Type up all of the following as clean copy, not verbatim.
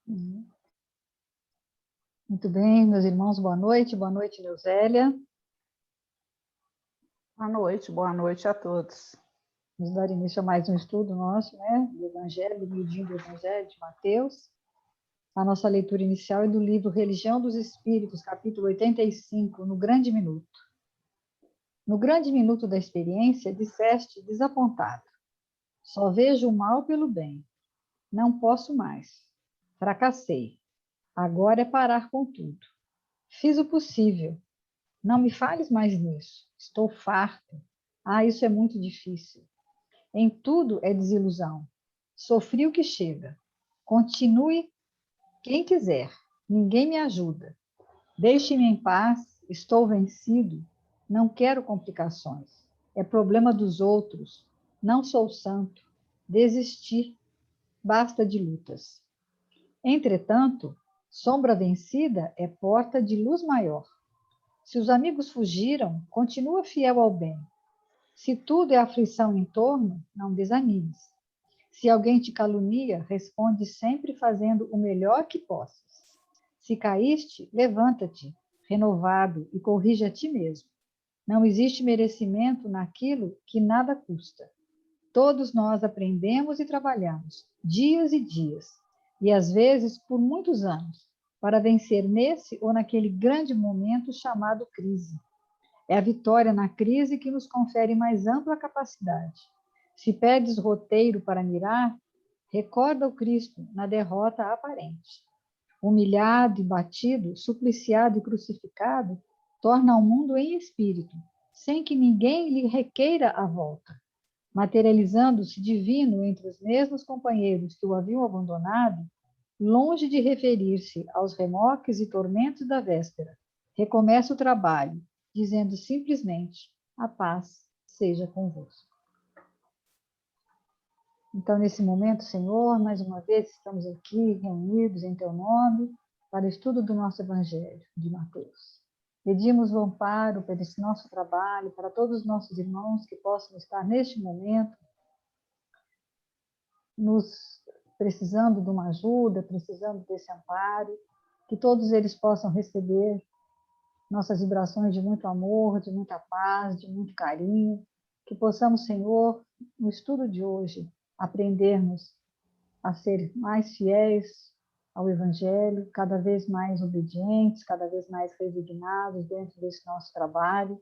Uhum. Muito bem, meus irmãos, boa noite, Neusélia. Boa noite a todos. Vamos dar início a mais um estudo nosso, né, do Evangelho, do miudinho do Evangelho de Mateus. A nossa leitura inicial é do livro Religião dos Espíritos, capítulo 85, no Grande Minuto. No grande minuto da experiência, disseste desapontado: só vejo o mal pelo bem. Não posso mais. Fracassei. Agora é parar com tudo. Fiz o possível. Não me fales mais nisso. Estou farto. Ah, isso é muito difícil. Em tudo é desilusão. Sofri o que chega. Continue quem quiser. Ninguém me ajuda. Deixe-me em paz. Estou vencido. Não quero complicações. É problema dos outros. Não sou santo. Desisti. Basta de lutas. Entretanto, sombra vencida é porta de luz maior. Se os amigos fugiram, continua fiel ao bem. Se tudo é aflição em torno, não desanimes. Se alguém te calunia, responde sempre fazendo o melhor que possas. Se caíste, levanta-te, renovado, e corrige a ti mesmo. Não existe merecimento naquilo que nada custa. Todos nós aprendemos e trabalhamos, dias e dias, e às vezes por muitos anos, para vencer nesse ou naquele grande momento chamado crise. É a vitória na crise que nos confere mais ampla capacidade. Se pedes roteiro para mirar, recorda o Cristo na derrota aparente. Humilhado e batido, supliciado e crucificado, torna ao mundo em espírito, sem que ninguém lhe requeira a volta. Materializando-se divino entre os mesmos companheiros que o haviam abandonado, longe de referir-se aos remoques e tormentos da véspera, recomeça o trabalho, dizendo simplesmente: a paz seja convosco. Então, nesse momento, Senhor, mais uma vez estamos aqui reunidos em Teu nome para o estudo do nosso Evangelho de Mateus. Pedimos o amparo para esse nosso trabalho, para todos os nossos irmãos que possam estar neste momento nos precisando de uma ajuda, precisando desse amparo, que todos eles possam receber nossas vibrações de muito amor, de muita paz, de muito carinho, que possamos, Senhor, no estudo de hoje, aprendermos a ser mais fiéis ao Evangelho, cada vez mais obedientes, cada vez mais resignados dentro desse nosso trabalho,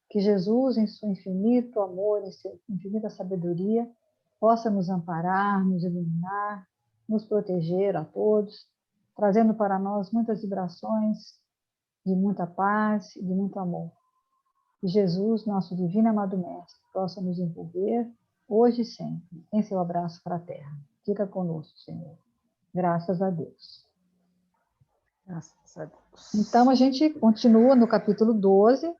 que Jesus, em seu infinito amor, em sua infinita sabedoria, possa nos amparar, nos iluminar, nos proteger a todos, trazendo para nós muitas vibrações de muita paz e de muito amor. Que Jesus, nosso divino e amado Mestre, possa nos envolver, hoje e sempre, em seu abraço fraterno. Fica conosco, Senhor. Graças a Deus. Graças a Deus. Então, a gente continua no capítulo 12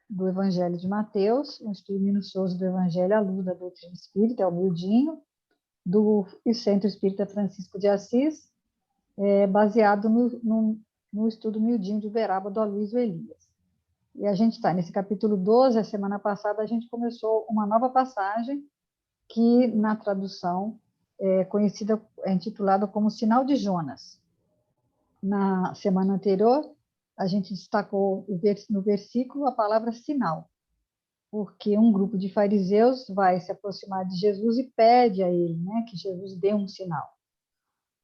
do Evangelho de Mateus, um estudo minucioso do Evangelho à luz da doutrina espírita, é o miudinho, do Centro Espírita Francisco de Assis, baseado no estudo miudinho de Uberaba do Aloysio Elias. E a gente está nesse capítulo 12, a semana passada a gente começou uma nova passagem que na tradução é intitulada como Sinal de Jonas. Na semana anterior, a gente destacou no versículo a palavra sinal, porque um grupo de fariseus vai se aproximar de Jesus e pede a ele, né, que Jesus dê um sinal.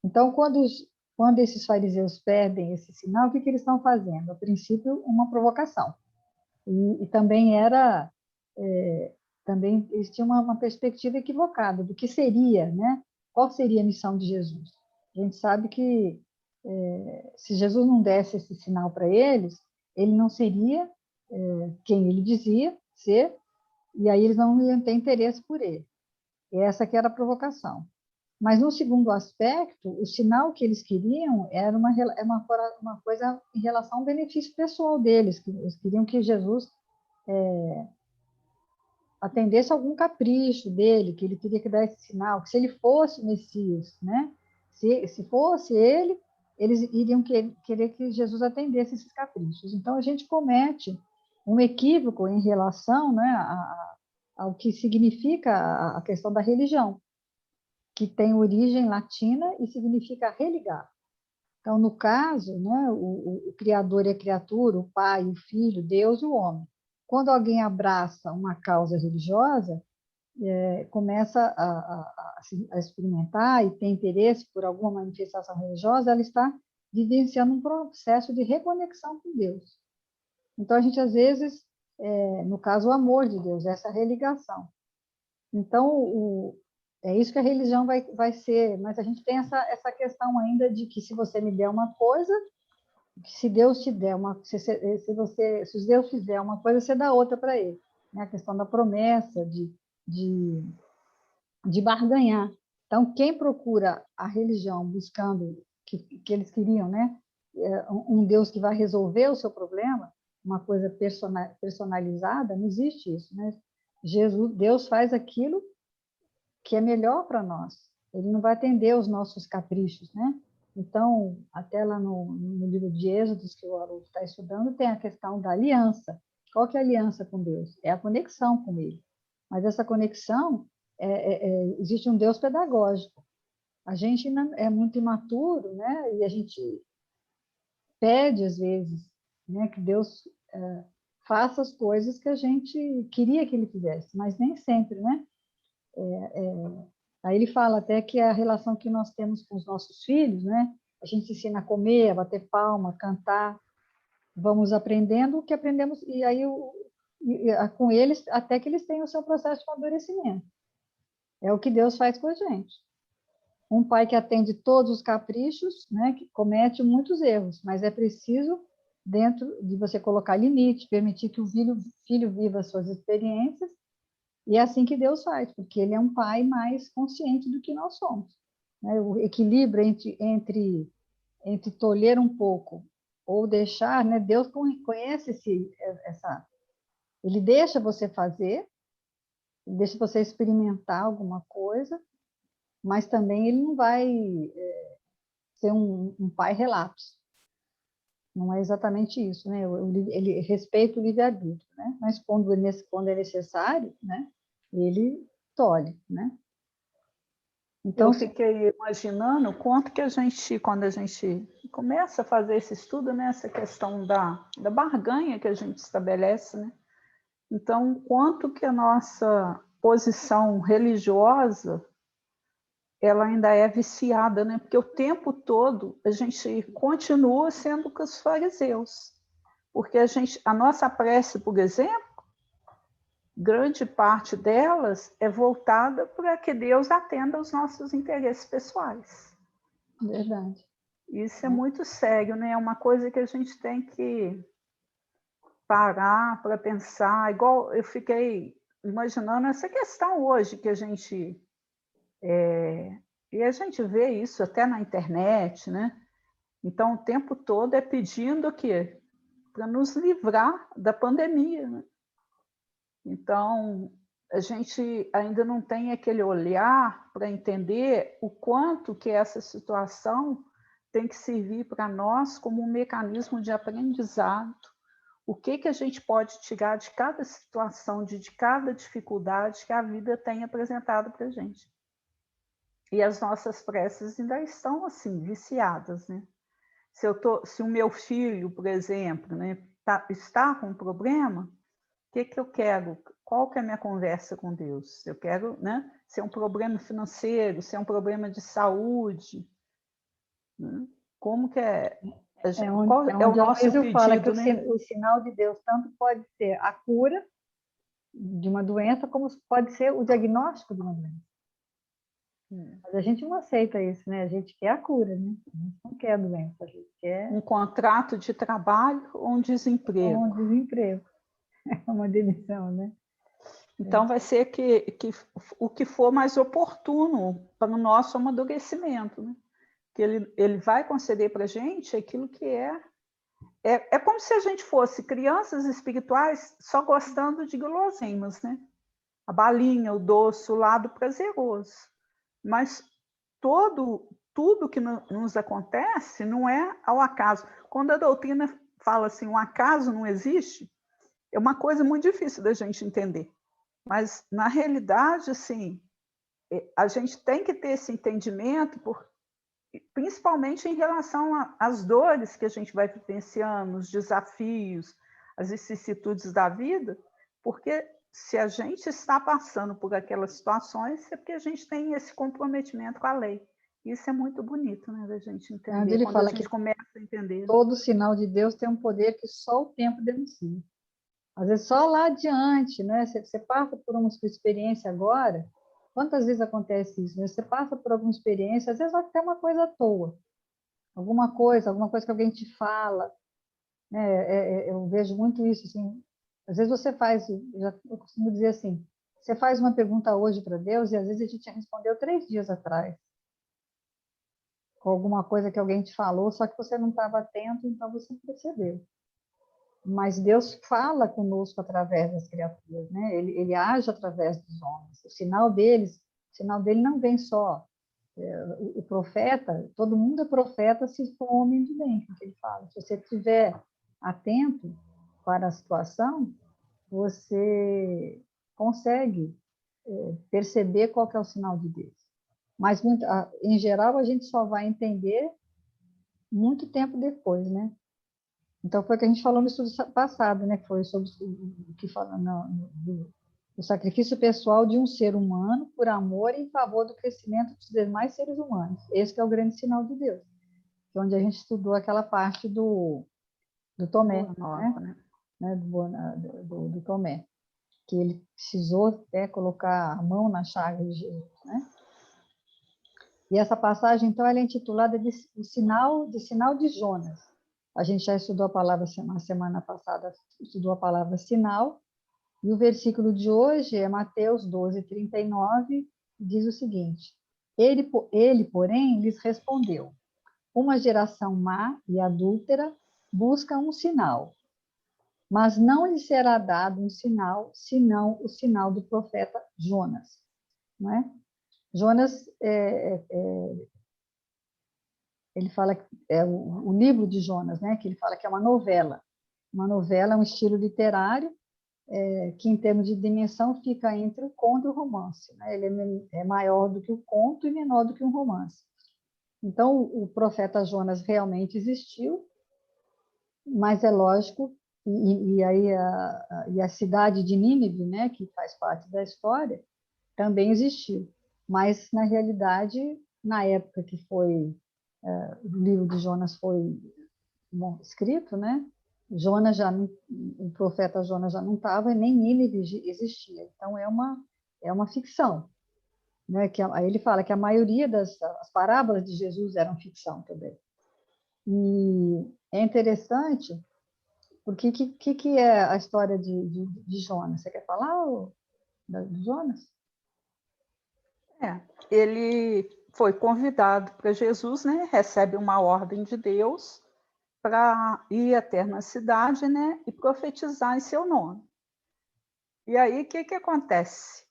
Então, quando esses fariseus pedem esse sinal, o que eles estão fazendo? A princípio, uma provocação. E também também eles tinham uma perspectiva equivocada do que seria, né? Qual seria a missão de Jesus? A gente sabe que se Jesus não desse esse sinal para eles, ele não seria quem ele dizia ser, e aí eles não iam ter interesse por ele. E essa que era a provocação. Mas, no segundo aspecto, o sinal que eles queriam era uma coisa em relação ao benefício pessoal deles, que eles queriam que Jesus atendesse algum capricho dele, que ele teria que dar esse sinal, que se ele fosse o Messias, né? Se fosse ele, eles iriam querer que Jesus atendesse esses caprichos. Então, a gente comete um equívoco em relação, né, ao que significa a questão da religião, que tem origem latina e significa religar. Então, no caso, né, o Criador e a criatura, o Pai, o Filho, Deus e o homem. Quando alguém abraça uma causa religiosa, começa a experimentar e tem interesse por alguma manifestação religiosa, ela está vivenciando um processo de reconexão com Deus. Então, a gente, às vezes, no caso, o amor de Deus, essa religação. Então, é isso que a religião vai ser, mas a gente tem essa questão ainda de que se você me der uma coisa, que se Deus te der uma, se Deus fizer uma coisa, você dá outra para ele. Né? A questão da promessa, de barganhar. Então, quem procura a religião buscando que eles queriam, né? Um Deus que vai resolver o seu problema, uma coisa personalizada, não existe isso, né? Deus faz aquilo que é melhor para nós. Ele não vai atender os nossos caprichos, né? Então, até lá no livro de Êxodos, que o Haroldo está estudando, tem a questão da aliança. Qual que é a aliança com Deus? É a conexão com Ele. Mas essa conexão, existe um Deus pedagógico. A gente é muito imaturo, né? E a gente pede, às vezes, né, que Deus faça as coisas que a gente queria que Ele fizesse, mas nem sempre, né? Aí ele fala até que a relação que nós temos com os nossos filhos, né? A gente ensina a comer, a bater palma, a cantar, vamos aprendendo o que aprendemos, e aí com eles, até que eles tenham o seu processo de amadurecimento. É o que Deus faz com a gente. Um pai que atende todos os caprichos, né, que comete muitos erros, mas é preciso, dentro de você colocar limite, permitir que o filho viva as suas experiências, e é assim que Deus faz, porque Ele é um pai mais consciente do que nós somos. Né? O equilíbrio entre tolher um pouco ou deixar, né? Deus conhece Ele deixa você fazer, ele deixa você experimentar alguma coisa, mas também Ele não vai ser um pai relapso. Não é exatamente isso, né? Ele respeita o livre-arbítrio, né? Mas quando é necessário, né? Ele tolhe, né? Então, eu fiquei imaginando quanto que quando a gente começa a fazer esse estudo, né, essa questão da barganha que a gente estabelece, né? Então, quanto que a nossa posição religiosa ela ainda é viciada, né? Porque o tempo todo a gente continua sendo com os fariseus. Porque a nossa prece, por exemplo, grande parte delas é voltada para que Deus atenda aos nossos interesses pessoais. Verdade. Isso é muito sério, né? É uma coisa que a gente tem que parar para pensar. Igual eu fiquei imaginando essa questão hoje que a gente... e a gente vê isso até na internet, né? Então, o tempo todo é pedindo o quê? Para nos livrar da pandemia, né? Então, a gente ainda não tem aquele olhar para entender o quanto que essa situação tem que servir para nós como um mecanismo de aprendizado. O que a gente pode tirar de cada situação, de cada dificuldade que a vida tem apresentado para a gente. E as nossas preces ainda estão assim, viciadas, né? Se o meu filho, por exemplo, né, está com um problema, o que eu quero? Qual que é a minha conversa com Deus? Eu quero, né, se é um problema financeiro, se é um problema de saúde, né? Como que é? Qual é o nosso pedido, fala que né? o sinal de Deus tanto pode ser a cura de uma doença, como pode ser o diagnóstico de uma doença. Mas a gente não aceita isso, né? A gente quer a cura, né? A gente não quer a doença, a gente quer... Um contrato de trabalho ou um desemprego. Um desemprego. É uma demissão, né? Então, vai ser que o que for mais oportuno para o nosso amadurecimento, né? Que ele vai conceder para a gente aquilo que é como se a gente fosse crianças espirituais só gostando de guloseimas, né? A balinha, o doce, o lado prazeroso. Mas tudo que nos acontece não é ao acaso. Quando a doutrina fala assim, um acaso não existe, é uma coisa muito difícil da gente entender. Mas, na realidade, assim, a gente tem que ter esse entendimento principalmente em relação às dores que a gente vai vivenciando, os desafios, as vicissitudes da vida, porque se a gente está passando por aquelas situações, é porque a gente tem esse comprometimento com a lei. Isso é muito bonito, né, da gente entender, Ele quando a fala gente que começa a entender. todo sinal de Deus tem um poder que só o tempo denuncia. Às vezes só lá adiante, né? Você passa por uma experiência agora, quantas vezes acontece isso, né? Você passa por alguma experiência, às vezes até uma coisa à toa, alguma coisa que alguém te fala, né? Eu vejo muito isso, assim, às vezes você faz, eu costumo dizer assim, você faz uma pergunta hoje para Deus e às vezes a gente respondeu 3 dias atrás, com alguma coisa que alguém te falou, só que você não estava atento, então você não percebeu. Mas Deus fala conosco através das criaturas, né? Ele age através dos homens. O sinal dele não vem só. O profeta, todo mundo é profeta se for homem de bem, que ele fala. Se você estiver atento para a situação, você consegue perceber qual que é o sinal de Deus. Mas, em geral, a gente só vai entender muito tempo depois, né? Então, foi o que a gente falou no estudo passado, né? Que foi sobre o que fala do sacrifício pessoal de um ser humano por amor e em favor do crescimento dos demais seres humanos. Esse que é o grande sinal de Deus. Que é onde a gente estudou aquela parte do Tomé, Boa nota, né? do Tomé, que ele precisou até colocar a mão na chaga de Jesus, né? E essa passagem, então, ela é intitulada de sinal de Jonas. A gente já estudou a palavra, na semana passada, estudou a palavra sinal, e o versículo de hoje é Mateus 12, 39, diz o seguinte: ele, porém, lhes respondeu: uma geração má e adúltera busca um sinal, mas não lhe será dado um sinal, senão o sinal do profeta Jonas. Não é? Jonas, ele fala que é o livro de Jonas, né? Que ele fala que é uma novela. Uma novela é um estilo literário que, em termos de dimensão, fica entre o conto e o romance. Né? Ele é maior do que o conto e menor do que um romance. Então, o profeta Jonas realmente existiu, mas é lógico, e aí a cidade de Nínive, né, que faz parte da história, também existiu. Mas, na realidade, na época que o livro de Jonas foi escrito, né? O profeta Jonas já não estava, e nem Nínive existia. Então, é uma ficção. Né? Aí ele fala que a maioria das as parábolas de Jesus eram ficção também. E é interessante, porque que é a história de Jonas? Você quer falar de Jonas? Ele foi convidado para Jesus, né? Recebe uma ordem de Deus para ir até na cidade, né? E profetizar em seu nome. E aí, o que acontece?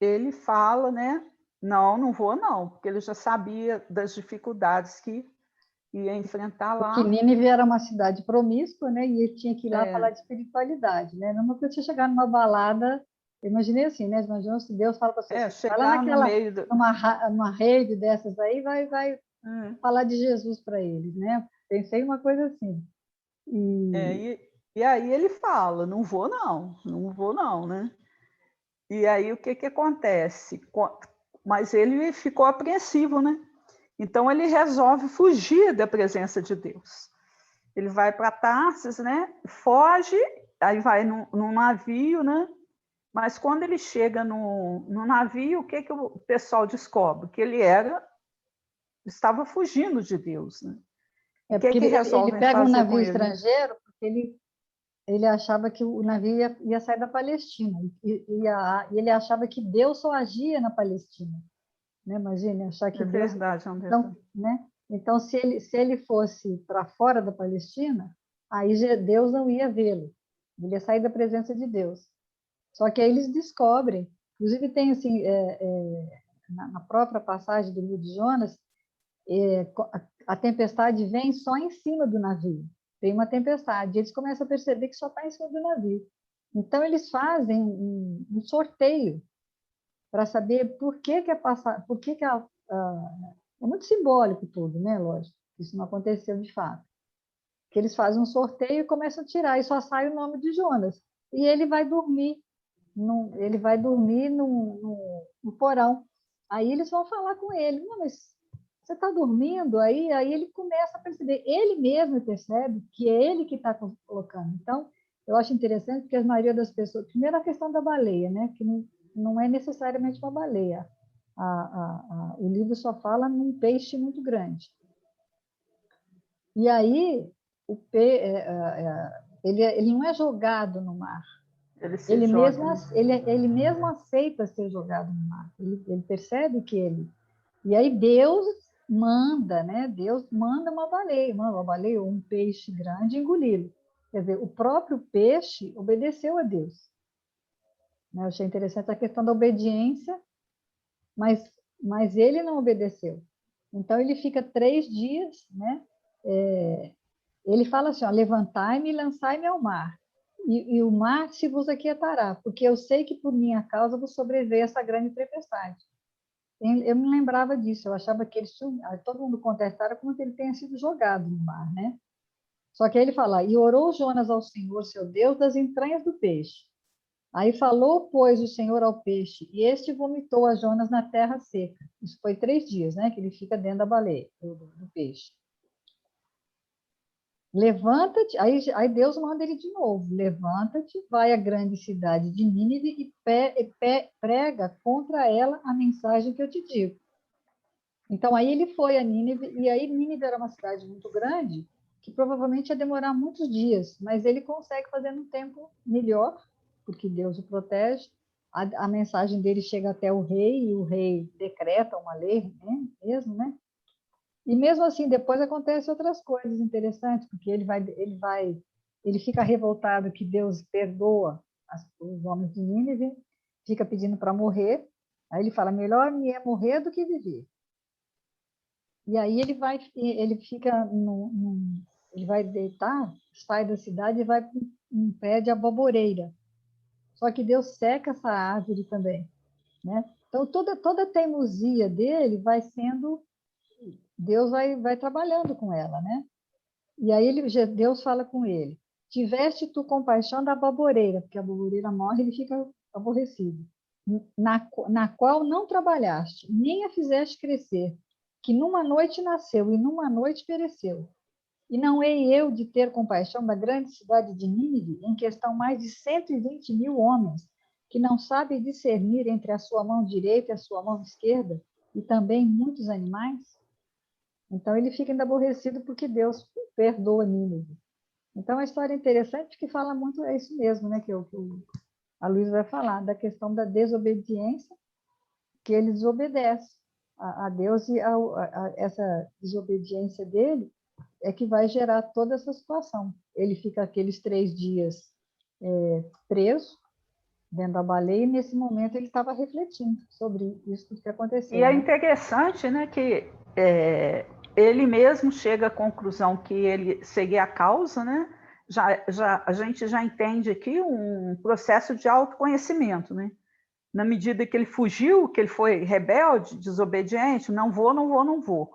Ele fala, né? Não, não vou não, porque ele já sabia das dificuldades que ia enfrentar Porque lá. Nínive era uma cidade promíscua, né? E ele tinha que ir lá falar de espiritualidade, né? Não é você chegar numa balada, eu imaginei assim, né? Imaginou se Deus fala para você, vai lá Chegar no meio do... numa rede dessas aí, vai Hum. falar de Jesus para eles, né? Pensei uma coisa assim. E aí ele fala, não vou não, né? E aí o que acontece? Mas ele ficou apreensivo, né? Então ele resolve fugir da presença de Deus. Ele vai para Tarsis, né? Foge, aí vai num navio, né? Mas quando ele chega no navio, o que o pessoal descobre? Que ele estava fugindo de Deus, né? E o Porque que ele resolvem pega um fazer navio com ele? estrangeiro, porque ele achava que o navio ia sair da Palestina, e ele achava que Deus só agia na Palestina. Né? Imagine, achar que É Deus... verdade, Então, Anderson. né? Então, se ele fosse para fora da Palestina, aí Deus não ia vê-lo. Ele ia sair da presença de Deus. Só que aí eles descobrem. Inclusive, tem assim, na própria passagem do livro de Jonas, a tempestade vem só em cima do navio. Tem uma tempestade. Eles começam a perceber que só está em cima do navio. Então, eles fazem um sorteio para saber por que é muito muito simbólico tudo, né? Lógico, isso não aconteceu de fato. Que eles fazem um sorteio e começam a tirar, e só sai o nome de Jonas. E ele vai dormir, no porão. Aí eles vão falar com ele, não, mas você está dormindo? Aí ele começa a perceber, ele mesmo percebe que é ele que está colocando. Então, eu acho interessante porque a maioria das pessoas... Primeiro, a questão da baleia, né? Que não é necessariamente uma baleia. O livro só fala num peixe muito grande. E aí, ele não é jogado no mar. Ele se Ele joga, mesmo, né? ele mesmo aceita ser jogado no mar. Ele percebe que ele... E aí Deus manda, né? Deus manda uma baleia ou um peixe grande engoli-lo. Quer dizer, o próprio peixe obedeceu a Deus. Né? Eu achei interessante a questão da obediência, mas ele não obedeceu. Então ele fica 3 dias, né? Ele fala assim, ó, levantai-me e lançai-me ao mar, e o mar se vos aquietará, porque eu sei que por minha causa vos sobreveio essa grande tempestade. Eu me lembrava disso, eu achava que todo mundo contestava como que ele tenha sido jogado no mar, né? Só que aí ele fala, e orou Jonas ao Senhor, seu Deus, das entranhas do peixe. Aí falou, pois, o Senhor ao peixe, e este vomitou a Jonas na terra seca. Isso foi 3 dias, né? Que ele fica dentro da baleia, do peixe. Levanta-te, aí Deus manda ele de novo, levanta-te, vai à grande cidade de Nínive e prega contra ela a mensagem que eu te digo. Então, aí ele foi a Nínive, e aí Nínive era uma cidade muito grande, que provavelmente ia demorar muitos dias, mas ele consegue fazer num tempo melhor, porque Deus o protege. A mensagem dele chega até o rei, e o rei decreta uma lei, né? Mesmo, né? E mesmo assim, depois acontecem outras coisas interessantes, porque ele fica revoltado que Deus perdoa os homens de Nínive, fica pedindo para morrer. Aí ele fala: melhor me é morrer do que viver. E aí ele fica ele vai deitar, sai da cidade e vai para um pé de aboboreira. Só que Deus seca essa árvore também, né? Então toda a teimosia dele vai sendo, Deus vai trabalhando com ela, né? E aí Deus fala com ele: tiveste tu compaixão da baboreira, porque a baboreira morre e ele fica aborrecido, na qual não trabalhaste, nem a fizeste crescer, que numa noite nasceu e numa noite pereceu. E não hei eu de ter compaixão da grande cidade de Nínive, em que estão mais de 120.000 homens, que não sabem discernir entre a sua mão direita e a sua mão esquerda, e também muitos animais? Então ele fica ainda aborrecido porque Deus perdoa Nínive. Então a história é interessante porque fala muito, é isso mesmo, né, que a Luísa vai falar, da questão da desobediência, que ele desobedece a Deus, e essa desobediência dele é que vai gerar toda essa situação. Ele fica aqueles 3 dias preso dentro da baleia, e nesse momento ele estava refletindo sobre isso que E aconteceu, é né? interessante, né, que ele mesmo chega à conclusão que ele seguia a causa, né? A gente já entende aqui um processo de autoconhecimento, né? Na medida que ele fugiu, que ele foi rebelde, desobediente, não vou, não vou, não vou.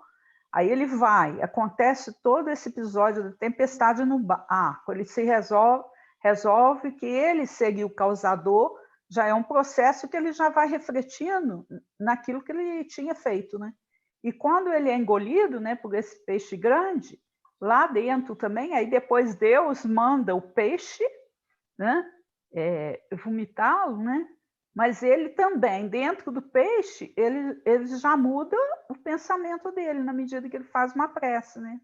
Aí ele vai, acontece todo esse episódio da tempestade no barco, ele se resolve que ele seria o causador, já é um processo que ele já vai refletindo naquilo que ele tinha feito, né? E quando ele é engolido, né, por esse peixe grande, lá dentro também, aí depois Deus manda o peixe, né, vomitá-lo, né? Mas ele também, dentro do peixe, ele já muda o pensamento dele, na medida que ele faz uma prece, né?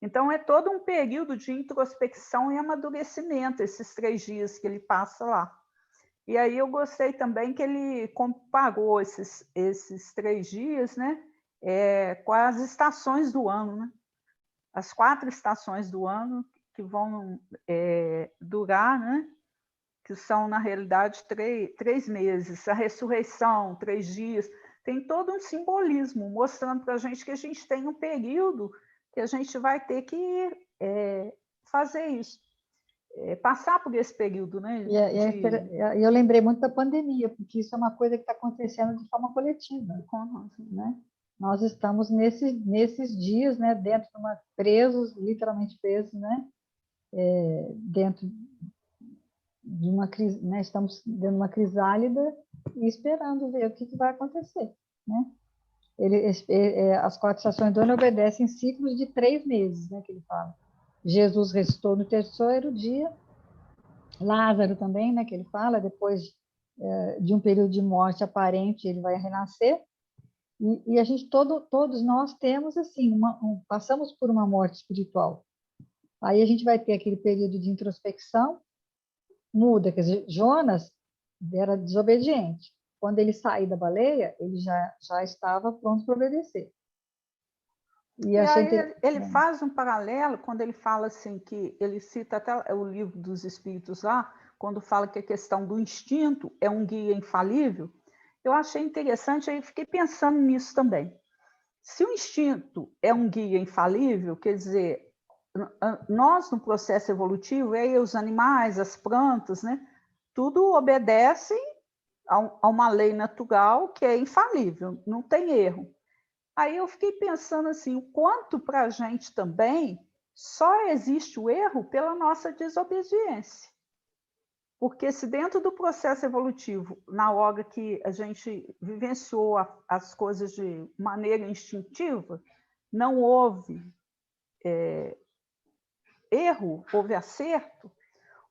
Então, é todo um período de introspecção e amadurecimento, esses 3 dias que ele passa lá. E aí eu gostei também que ele comparou esses 3 dias, né, com as estações do ano, né? As 4 estações do ano que vão durar, né? Que são, na realidade, 3 meses. A ressurreição, 3 dias. Tem todo um simbolismo, mostrando para a gente que a gente tem um período que a gente vai ter que fazer isso. Passar por esse período, né? E eu lembrei muito da pandemia, porque isso é uma coisa que está acontecendo de forma coletiva, né? nós estamos nesses dias, né, dentro de uma presos, literalmente presos, né, dentro de uma crise, né, estamos dentro de uma crisálida e esperando ver o que vai acontecer, né? As 4 estações do ano obedecem ciclos de 3 meses, né, que ele fala. Jesus ressuscitou no terceiro dia, Lázaro também, né, que ele fala, depois de um período de morte aparente, ele vai renascer. E a gente, todos nós temos, assim, passamos por uma morte espiritual. Aí a gente vai ter aquele período de introspecção, muda, quer dizer, Jonas era desobediente. Quando ele saiu da baleia, ele já estava pronto para obedecer. E aí ele faz um paralelo, quando ele fala assim, que ele cita até o livro dos Espíritos lá, quando fala que a questão do instinto é um guia infalível. Eu achei interessante, aí fiquei pensando nisso também. Se o instinto é um guia infalível, quer dizer, nós no processo evolutivo, aí os animais, as plantas, né, tudo obedece a uma lei natural que é infalível, não tem erro. Aí eu fiquei pensando assim, o quanto para a gente também só existe o erro pela nossa desobediência. Porque se dentro do processo evolutivo, na hora que a gente vivenciou as coisas de maneira instintiva, não houve erro, houve acerto,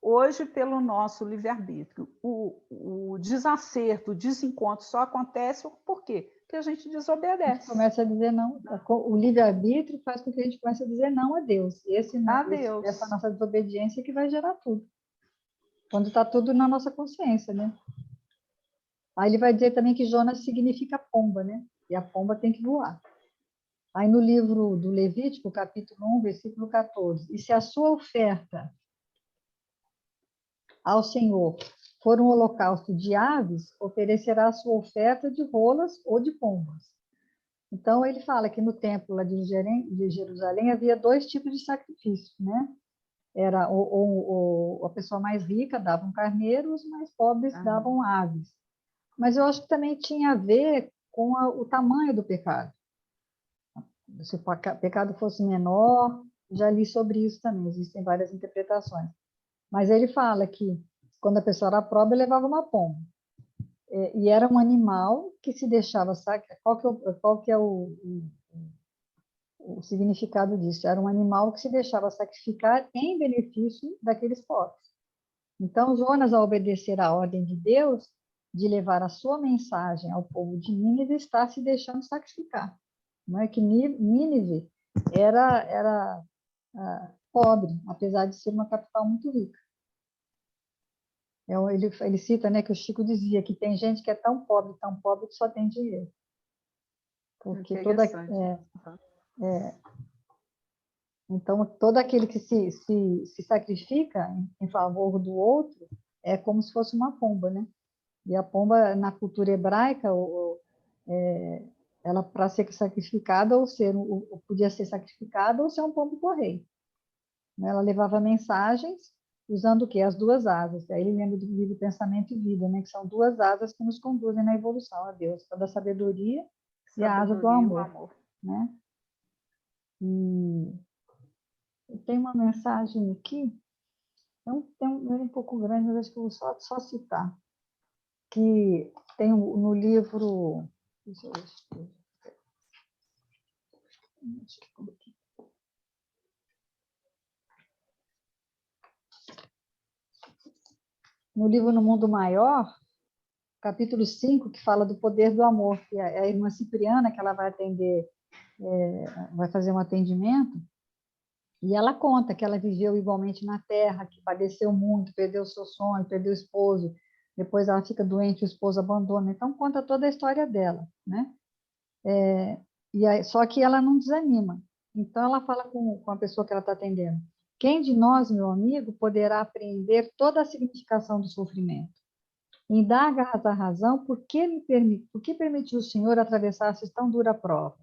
hoje, pelo nosso livre-arbítrio, o desacerto, o desencontro só acontece por quê? Porque a gente desobedece. A gente começa a dizer não. O livre-arbítrio faz com que a gente comece a dizer não a Deus. Essa nossa desobediência que vai gerar tudo. Quando está tudo na nossa consciência, né? Aí ele vai dizer também que Jonas significa pomba, né? E a pomba tem que voar. Aí no livro do Levítico, capítulo 1, versículo 14, e se a sua oferta ao Senhor for um holocausto de aves, oferecerá a sua oferta de rolas ou de pombas. Então, ele fala que no templo lá de Jerusalém havia 2 tipos de sacrifício, né? Era a pessoa mais rica dava um carneiro, os mais pobres davam aves. Mas eu acho que também tinha a ver com o tamanho do pecado. Se o pecado fosse menor, já li sobre isso também, existem várias interpretações. Mas ele fala que quando a pessoa era pobre, levava uma pomba. E era um animal que se deixava sacrificar. Qual que é o significado disso? Era um animal que se deixava sacrificar em benefício daqueles pobres. Então, Jonas, ao obedecer à ordem de Deus de levar a sua mensagem ao povo de Nínive, está se deixando sacrificar. Não é que Nínive era pobre, apesar de ser uma capital muito rica. Ele cita, né, que o Chico dizia que tem gente que é tão pobre que só tem dinheiro. Porque então, todo aquele que se sacrifica em favor do outro é como se fosse uma pomba, né? E a pomba, na cultura hebraica, ela, para ser sacrificada, ou podia ser sacrificada ou ser um pombo-correio. Ela levava mensagens usando o quê? As 2 asas. Aí ele lembra do livro Pensamento e Vida, né? Que são 2 asas que nos conduzem na evolução a Deus, a da sabedoria e a asa do amor. Né? E tem uma mensagem aqui, é um pouco grande, mas acho que eu vou só citar, que tem no livro... Deixa eu ver. No livro No Mundo Maior, capítulo 5, que fala do poder do amor, que é a irmã Cipriana, que ela vai atender, vai fazer um atendimento, e ela conta que ela viveu igualmente na Terra, que padeceu muito, perdeu seu sonho, perdeu o esposo, depois ela fica doente, o esposo abandona, então conta toda a história dela, né? Só que ela não desanima, então ela fala com a pessoa que ela está atendendo, quem de nós, meu amigo, poderá apreender toda a significação do sofrimento? Indaga-as a razão por que permitiu o Senhor atravessar-se tão dura prova.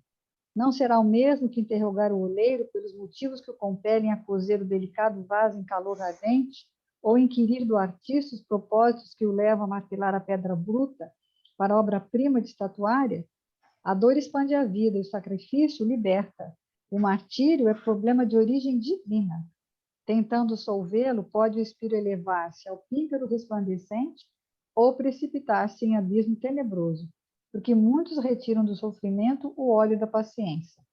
Não será o mesmo que interrogar o oleiro pelos motivos que o compelem a cozer o delicado vaso em calor ardente, ou inquirir do artista os propósitos que o levam a martelar a pedra bruta para obra-prima de estatuária? A dor expande a vida e o sacrifício liberta. O martírio é problema de origem divina. Tentando solvê-lo, pode o espírito elevar-se ao píncaro resplandecente ou precipitar-se em abismo tenebroso, porque muitos retiram do sofrimento o óleo da paciência,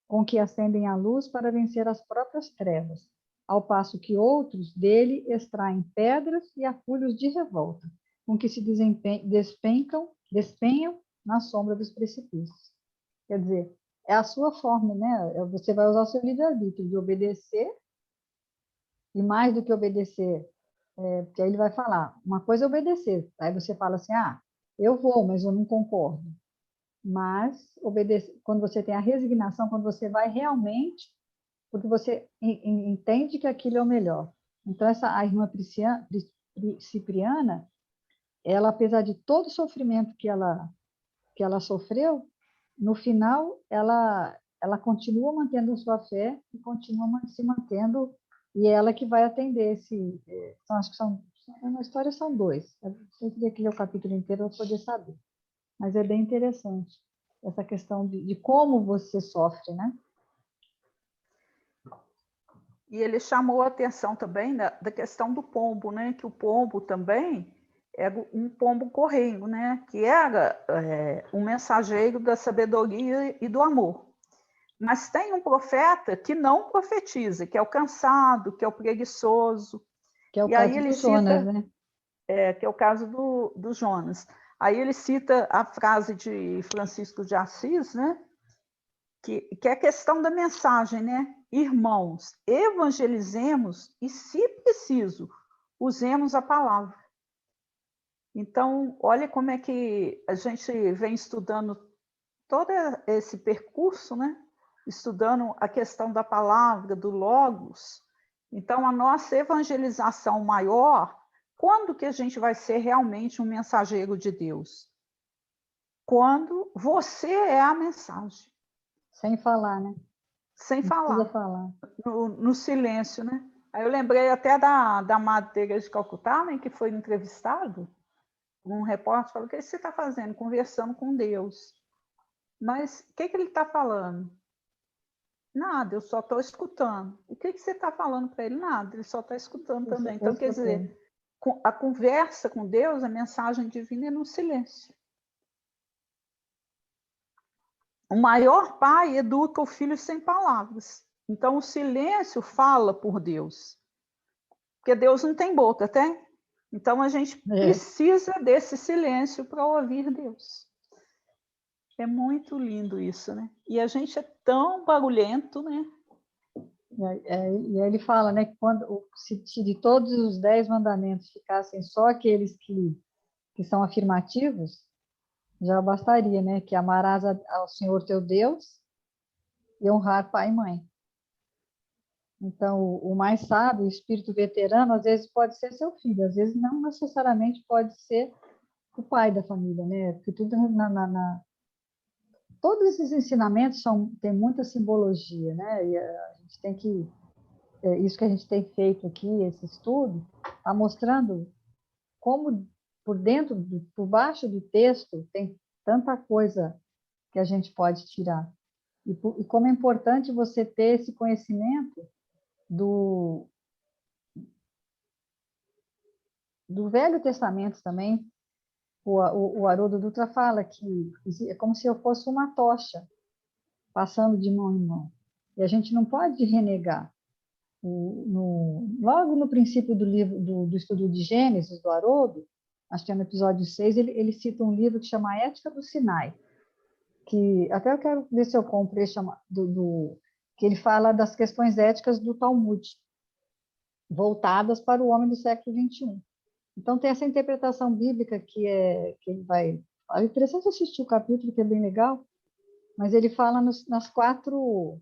com que acendem a luz para vencer as próprias trevas, ao passo que outros dele extraem pedras e apulhos de revolta, com que se despenham na sombra dos precipícios. Quer dizer, é a sua forma, né? Você vai usar o seu livre-arbítrio de obedecer, e mais do que obedecer, porque aí ele vai falar, uma coisa é obedecer, aí você fala assim, eu vou, mas eu não concordo. Mas quando você tem a resignação, quando você vai realmente, porque você entende que aquilo é o melhor. Então, a irmã Cipriana, ela, apesar de todo o sofrimento que ela sofreu, no final, ela continua mantendo a sua fé e continua se mantendo, e ela que vai atender acho que na história são dois. Eu teria que ler o capítulo inteiro para poder saber. Mas é bem interessante essa questão de como você sofre, né? E ele chamou a atenção também da questão do pombo, né? Que o pombo também era um pombo correio, né? Que era um mensageiro da sabedoria e do amor. Mas tem um profeta que não profetiza, que é o cansado, que é o preguiçoso. Que é o E aí caso ele do Jonas, cita, né? que é o caso do Jonas. Aí ele cita a frase de Francisco de Assis, né? Que é a questão da mensagem, né? Irmãos, evangelizemos e, se preciso, usemos a palavra. Então, olha como é que a gente vem estudando todo esse percurso, né? Estudando a questão da palavra, do logos. Então, a nossa evangelização maior, quando que a gente vai ser realmente um mensageiro de Deus? Quando você é a mensagem. Sem falar, né? Sem Não precisa falar. falar. No silêncio, né? Aí eu lembrei até da Madre Teresa de Calcutá, né, que foi entrevistado. Um repórter falou: o que você está fazendo? Conversando com Deus. Mas o que ele está falando? Nada, eu só estou escutando. O que você está falando para ele? Nada, ele só está escutando Eu só também. estou Então, quer escutando. dizer, a conversa com Deus, a mensagem divina é no silêncio. O maior pai educa o filho sem palavras. Então, o silêncio fala por Deus. Porque Deus não tem boca, tem? Então, a gente precisa desse silêncio para ouvir Deus. É muito lindo isso, né? E a gente é tão barulhento, né? E aí ele fala, né, que se de todos os 10 mandamentos ficassem só aqueles que são afirmativos, já bastaria, né? Que amarás ao Senhor teu Deus e honrar pai e mãe. Então, o mais sábio, o espírito veterano, às vezes pode ser seu filho, às vezes não necessariamente pode ser o pai da família, né? Porque tudo todos esses ensinamentos têm muita simbologia, né? E a gente tem que isso que a gente tem feito aqui, esse estudo, está mostrando como por dentro, por baixo do texto, tem tanta coisa que a gente pode tirar. E como é importante você ter esse conhecimento do Velho Testamento também. O Haroldo Dutra fala que é como se eu fosse uma tocha passando de mão em mão. E a gente não pode renegar. Logo no princípio do livro do estudo de Gênesis, do Haroldo, acho que é no episódio 6, ele cita um livro que chama Ética do Sinai, que até eu quero ver se eu compro esse, que ele fala das questões éticas do Talmud, voltadas para o homem do século XXI. Então, tem essa interpretação bíblica que ele vai... É interessante assistir o capítulo, que é bem legal, mas ele fala nas quatro...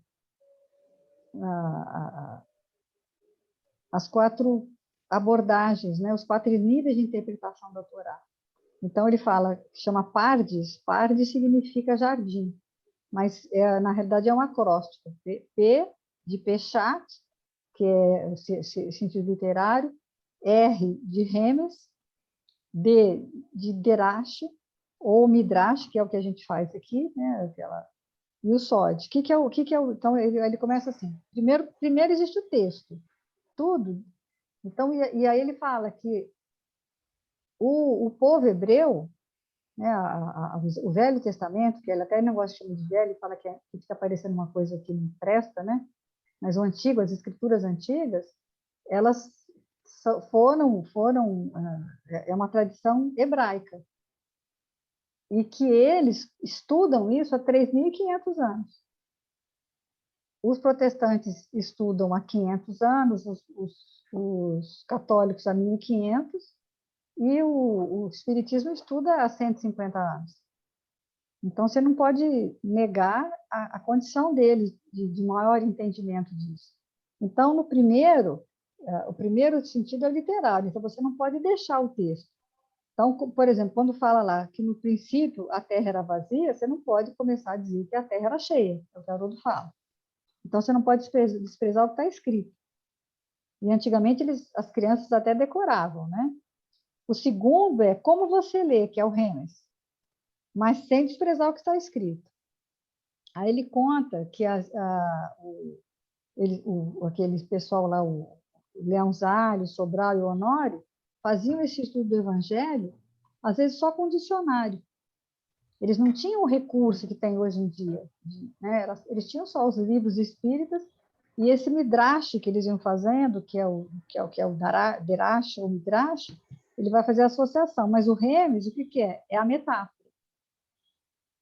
as quatro abordagens, né? Os 4 níveis de interpretação da Torá. Então, ele fala, chama Pardes, Pardes significa jardim, mas na realidade é um acróstico. P de Peshat, que é sentido literário, R de Remes, D de Derache, ou o Midrash, que é o que a gente faz aqui, né? E o Sod. Então, ele começa assim. Primeiro existe o texto, tudo. Então, e aí ele fala que o povo hebreu, né, o Velho Testamento, que ele até não gosta de chamar de velho, ele fala que fica parecendo uma coisa que não presta, né? Mas o antigo, as escrituras antigas, elas é uma tradição hebraica, e que eles estudam isso há 3.500 anos. Os protestantes estudam há 500 anos, os católicos há 1.500, e o espiritismo estuda há 150 anos. Então, você não pode negar a condição deles de maior entendimento disso. Então, o primeiro sentido é literário, então você não pode deixar o texto. Então, por exemplo, quando fala lá que no princípio a terra era vazia, você não pode começar a dizer que a terra era cheia, é o que Haroldo fala. Então, você não pode desprezar o que está escrito. E antigamente as crianças até decoravam, né? O segundo é como você lê, que é o Remes, mas sem desprezar o que está escrito. Aí ele conta que aquele pessoal lá, o Leãozalho, Sobral e o Honório, faziam esse estudo do Evangelho, às vezes só com dicionário. Eles não tinham o recurso que tem hoje em dia, né? Eles tinham só os livros espíritas e esse midrash que eles iam fazendo, que é o derash ou midrash, ele vai fazer a associação. Mas o Remes, o que é? É a metáfora.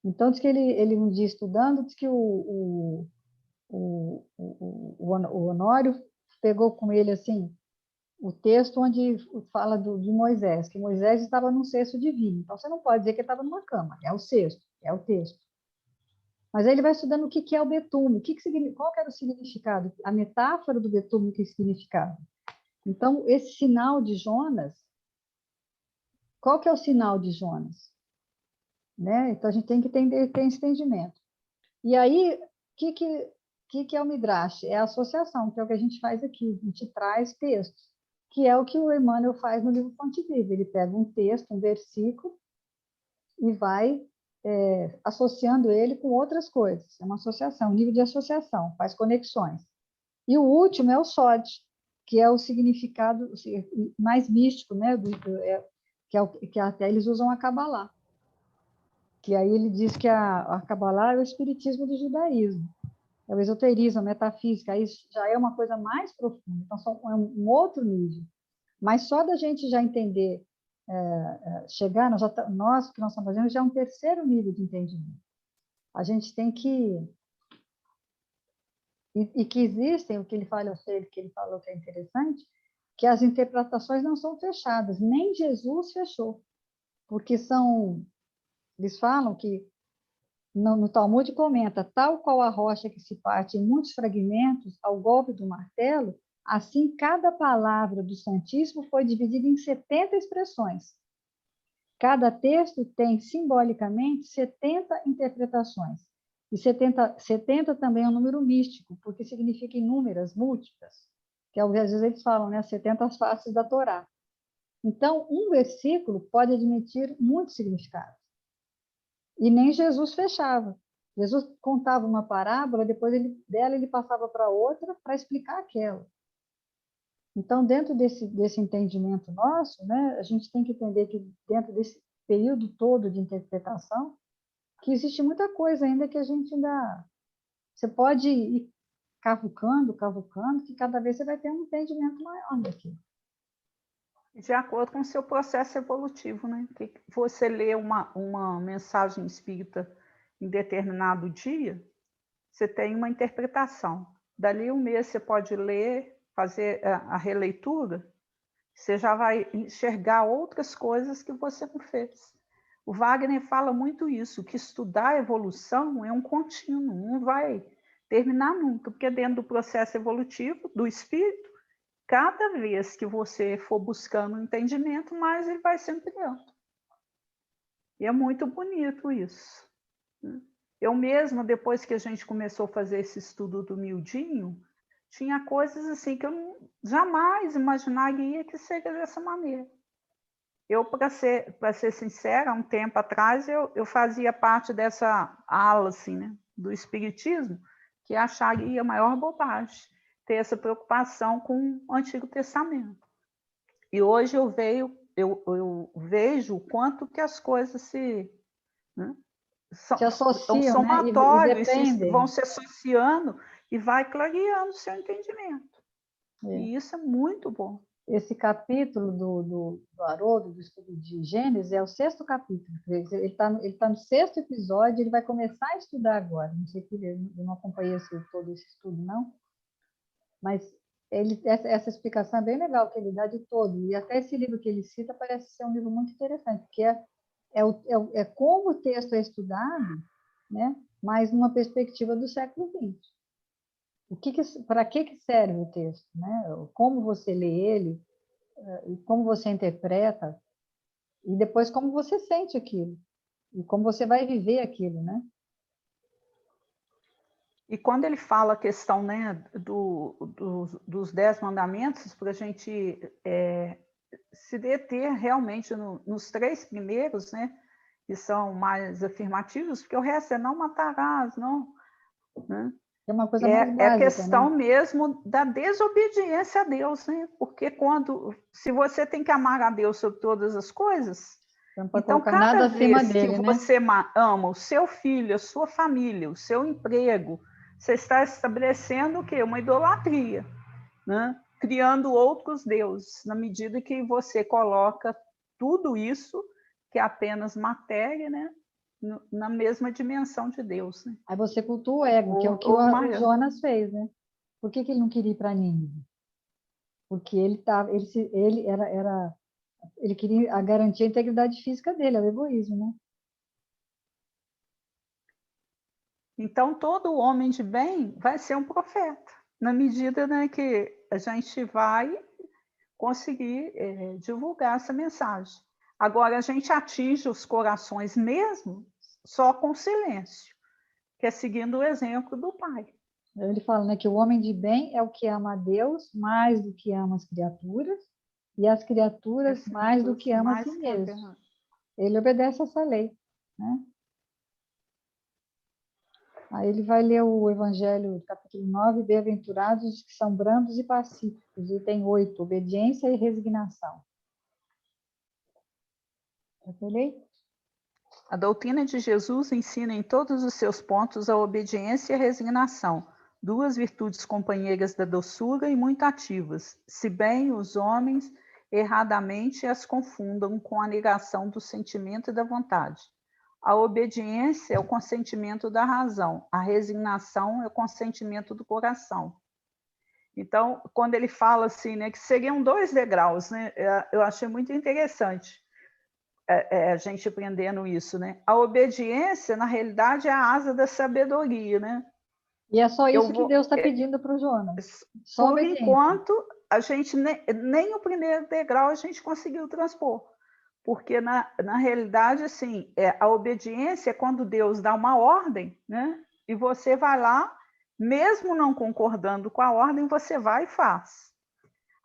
Então, diz que ele um dia estudando, diz que o Honório pegou com ele assim o texto onde fala de Moisés, que Moisés estava num cesto divino. Então, você não pode dizer que ele estava numa cama, é o cesto, é o texto. Mas aí ele vai estudando o que é o betume, qual que era o significado, a metáfora do betume, que significava. Então, esse sinal de Jonas, qual que é o sinal de Jonas? Né? Então, a gente tem que ter esse entendimento. E aí, o que é o Midrash? É a associação, que é o que a gente faz aqui, a gente traz textos, que é o que o Emmanuel faz no livro Fonte Viva. Ele pega um texto, um versículo, e vai associando ele com outras coisas. É uma associação, um nível de associação, faz conexões. E o último é o Sod, que é o significado mais místico, né? Que até eles usam a Kabbalah. Que aí ele diz que a Kabbalah é o espiritismo do judaísmo. É o esoterismo, a metafísica, aí já é uma coisa mais profunda, então é um outro nível. Mas só da gente já entender, chegar, nós que nós estamos fazendo, já é um terceiro nível de entendimento. A gente tem que... E que existem, o que ele fala, eu sei que ele falou que é interessante, que as interpretações não são fechadas, nem Jesus fechou, porque eles falam que no Talmud comenta, tal qual a rocha que se parte em muitos fragmentos ao golpe do martelo, assim cada palavra do Santíssimo foi dividida em 70 expressões. Cada texto tem, simbolicamente, 70 interpretações. E 70 também é um número místico, porque significa inúmeras, múltiplas, que às vezes eles falam, né, 70 faces da Torá. Então, um versículo pode admitir muitos significados. E nem Jesus fechava. Jesus contava uma parábola, depois dela ele passava para outra para explicar aquela. Então, dentro desse entendimento nosso, né, a gente tem que entender que dentro desse período todo de interpretação, que existe muita coisa ainda que a gente ainda... Você pode ir cavucando, que cada vez você vai ter um entendimento maior daquilo. De acordo com o seu processo evolutivo, né? Que você lê uma mensagem espírita em determinado dia, você tem uma interpretação. Dali um mês você pode ler, fazer a releitura, você já vai enxergar outras coisas que você não fez. O Wagner fala muito isso, que estudar a evolução é um contínuo, não vai terminar nunca, porque dentro do processo evolutivo do espírito, cada vez que você for buscando um entendimento, mais ele vai se ampliando. E é muito bonito isso. Eu mesma, depois que a gente começou a fazer esse estudo do miudinho, tinha coisas assim que eu jamais imaginaria que seria dessa maneira. Eu, para ser sincera, há um tempo atrás, eu fazia parte dessa ala assim, né, do espiritismo, que acharia a maior bobagem ter essa preocupação com o Antigo Testamento. E hoje eu vejo o quanto que as coisas né, Se é um associam, né? E somatório, vão dependem. se associando e vai clareando o seu entendimento. É. E isso é muito bom. Esse capítulo do Haroldo, do estudo de Gênesis, é o 6º capítulo. Ele está no 6º episódio, ele vai começar a estudar agora. Não sei, eu não acompanhei todo esse estudo, não. Mas essa explicação é bem legal, que ele dá de todo. E até esse livro que ele cita parece ser um livro muito interessante, porque é como o texto é estudado, né? Mas numa perspectiva do século XX. Para que serve o texto, né? Como você lê ele, e como você interpreta, e depois como você sente aquilo, e como você vai viver aquilo, né? E quando ele fala a questão, né, dos 10 mandamentos, para a gente se deter realmente nos 3 primeiros, né, que são mais afirmativos, porque o resto é não matarás, não, né? É uma coisa mais É a básica, questão né? mesmo da desobediência a Deus, né? Porque se você tem que amar a Deus sobre todas as coisas, Você não pode então colocar nada cada acima vez que dele, né? você ama o seu filho, a sua família, o seu emprego, você está estabelecendo o quê? Uma idolatria, né? Criando outros deuses, na medida que você coloca tudo isso, que é apenas matéria, né? Na mesma dimensão de Deus, né? Aí você cultua o ego, que é o que Ou o maior. Jonas fez, né? Por que ele não queria ir para Nínive? Porque ele queria garantir a integridade física dele, é o egoísmo, né? Então, todo homem de bem vai ser um profeta, na medida, né, que a gente vai conseguir divulgar essa mensagem. Agora, a gente atinge os corações mesmo só com silêncio, que é seguindo o exemplo do Pai. Ele fala, né, que o homem de bem é o que ama a Deus mais do que ama as criaturas, e as criaturas mais do que ama a si Mais que a mesmo. guerra. Ele obedece essa lei, né? Aí ele vai ler o Evangelho, capítulo 9, bem-aventurados os que são brandos e pacíficos, e tem 8, obediência e resignação. Eu li? A doutrina de Jesus ensina em todos os seus pontos a obediência e a resignação, duas virtudes companheiras da doçura e muito ativas, se bem os homens erradamente as confundam com a negação do sentimento e da vontade. A obediência é o consentimento da razão, a resignação é o consentimento do coração. Então, quando ele fala assim, né, que seriam 2 degraus, né, eu achei muito interessante a gente aprendendo isso, né? A obediência, na realidade, é a asa da sabedoria, né? E é só Eu isso que vou, Deus está pedindo para o Jonas. Só por obediência. enquanto, a gente nem o primeiro degrau a gente conseguiu transpor, porque na realidade, assim, a obediência é quando Deus dá uma ordem, né? E você vai lá, mesmo não concordando com a ordem, você vai e faz.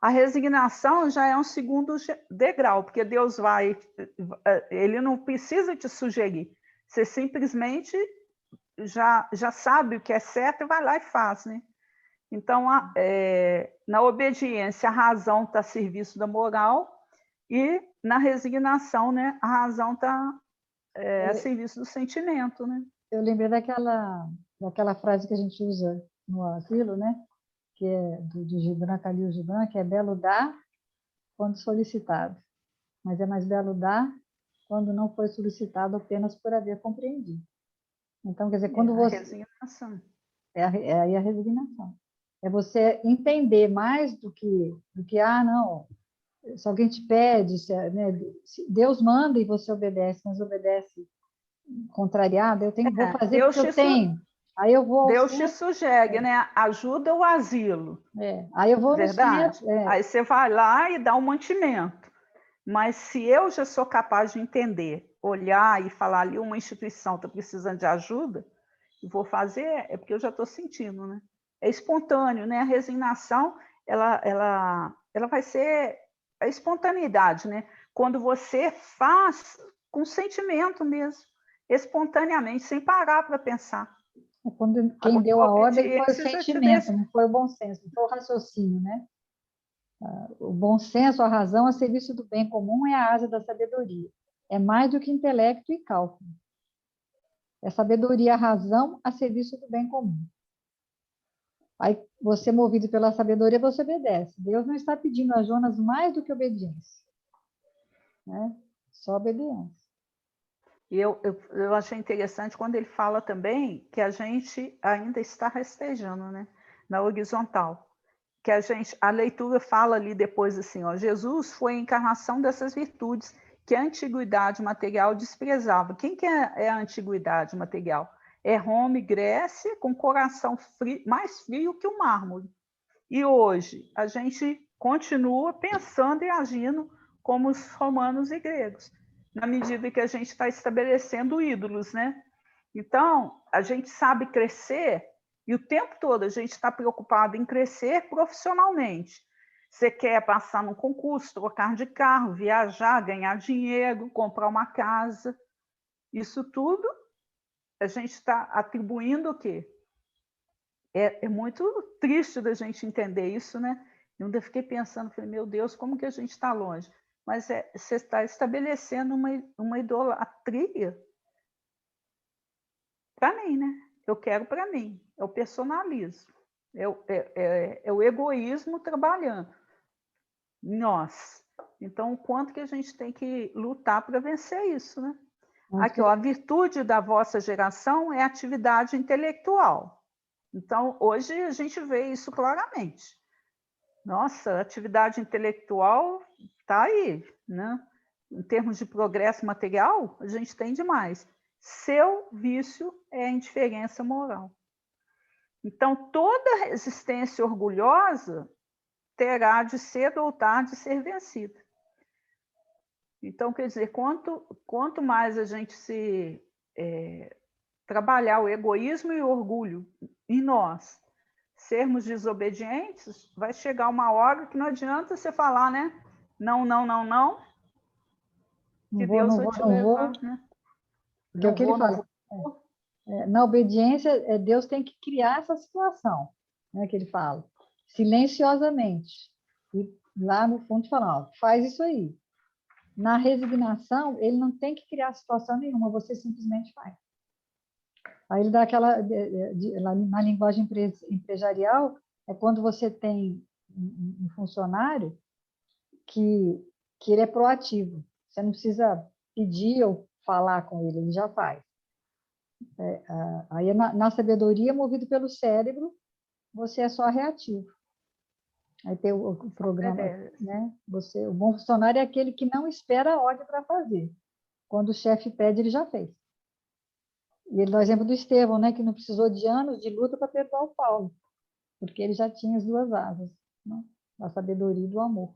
A resignação já é um segundo degrau, porque Deus ele não precisa te sugerir, você simplesmente já sabe o que é certo e vai lá e faz, né? Então, na obediência, a razão está a serviço da moral e na resignação, né, a razão está a serviço do sentimento, né? Eu lembrei daquela frase que a gente usa no asilo, né? Que é do Gibran, Khalil Gibran, que é belo dar quando solicitado, mas é mais belo dar quando não foi solicitado apenas por haver compreendido. Então, quer dizer, quando A você... resignação. É aí a resignação. É você entender mais do que não, se alguém te pede, né, se Deus manda e você obedece, mas obedece contrariado, vou fazer porque eu tenho. Aí eu vou ao Deus te centro, sugere, né? Ajuda o asilo. aí eu vou no Verdade? centro, Aí você vai lá e dá um mantimento. Mas se eu já sou capaz de entender, olhar e falar ali, uma instituição está precisando de ajuda, e vou fazer, é porque eu já estou sentindo, né? É espontâneo, né? A resignação, ela vai ser a espontaneidade, né? quando você faz com sentimento mesmo, espontaneamente, sem parar para pensar. Quando quem deu a ordem foi o sentimento, não foi o bom senso, não foi o raciocínio, né? O bom senso, a razão a serviço do bem comum é a asa da sabedoria. É mais do que intelecto e cálculo. É sabedoria, a razão a serviço do bem comum. Aí, você movido pela sabedoria, você obedece. Deus não está pedindo a Jonas mais do que obediência, né? Só obediência. E eu achei interessante quando ele fala também que a gente ainda está rastejando, né? Na horizontal. Que a leitura fala ali depois assim, ó, Jesus foi a encarnação dessas virtudes que a antiguidade material desprezava. Quem que é a antiguidade material? É Roma e Grécia, com coração frio, mais frio que o mármore. E hoje a gente continua pensando e agindo como os romanos e gregos, na medida que a gente está estabelecendo ídolos, né? Então, a gente sabe crescer e o tempo todo a gente está preocupado em crescer profissionalmente. Você quer passar num concurso, trocar de carro, viajar, ganhar dinheiro, comprar uma casa. Isso tudo a gente está atribuindo o quê? É muito triste da gente entender isso, né? Eu ainda fiquei pensando, falei, meu Deus, como que a gente está longe? Mas você está estabelecendo uma idolatria para mim, né? Eu quero para mim. É o personalismo. É o egoísmo trabalhando em nós. Então, o quanto que a gente tem que lutar para vencer isso, né? Aqui, ó, a virtude da vossa geração é a atividade intelectual. Então, hoje a gente vê isso claramente. Nossa, a atividade intelectual está aí, né? Em termos de progresso material, a gente tem demais. Seu vício é a indiferença moral. Então, toda resistência orgulhosa terá de cedo ou tarde ser vencida. Então, quer dizer, quanto mais a gente trabalhar o egoísmo e o orgulho em nós, sermos desobedientes, vai chegar uma hora que não adianta você falar, né? Não, não, não, não, que Deus vai te levar, né? Porque é o que ele fala. Na obediência, Deus tem que criar essa situação, né, que ele fala, silenciosamente. E lá no fundo fala, ó, faz isso aí. Na resignação, ele não tem que criar situação nenhuma, você simplesmente faz. Aí ele dá aquela, na linguagem empresarial, é quando você tem um funcionário que ele é proativo. Você não precisa pedir ou falar com ele já faz. Aí na sabedoria, movido pelo cérebro, você é só reativo. Aí tem o programa, né? O bom funcionário é aquele que não espera a ordem para fazer. Quando o chefe pede, ele já fez. E ele dá o exemplo do Estevão, né? Que não precisou de anos de luta para perdoar o Paulo, porque ele já tinha as duas asas, né? Da sabedoria e do amor.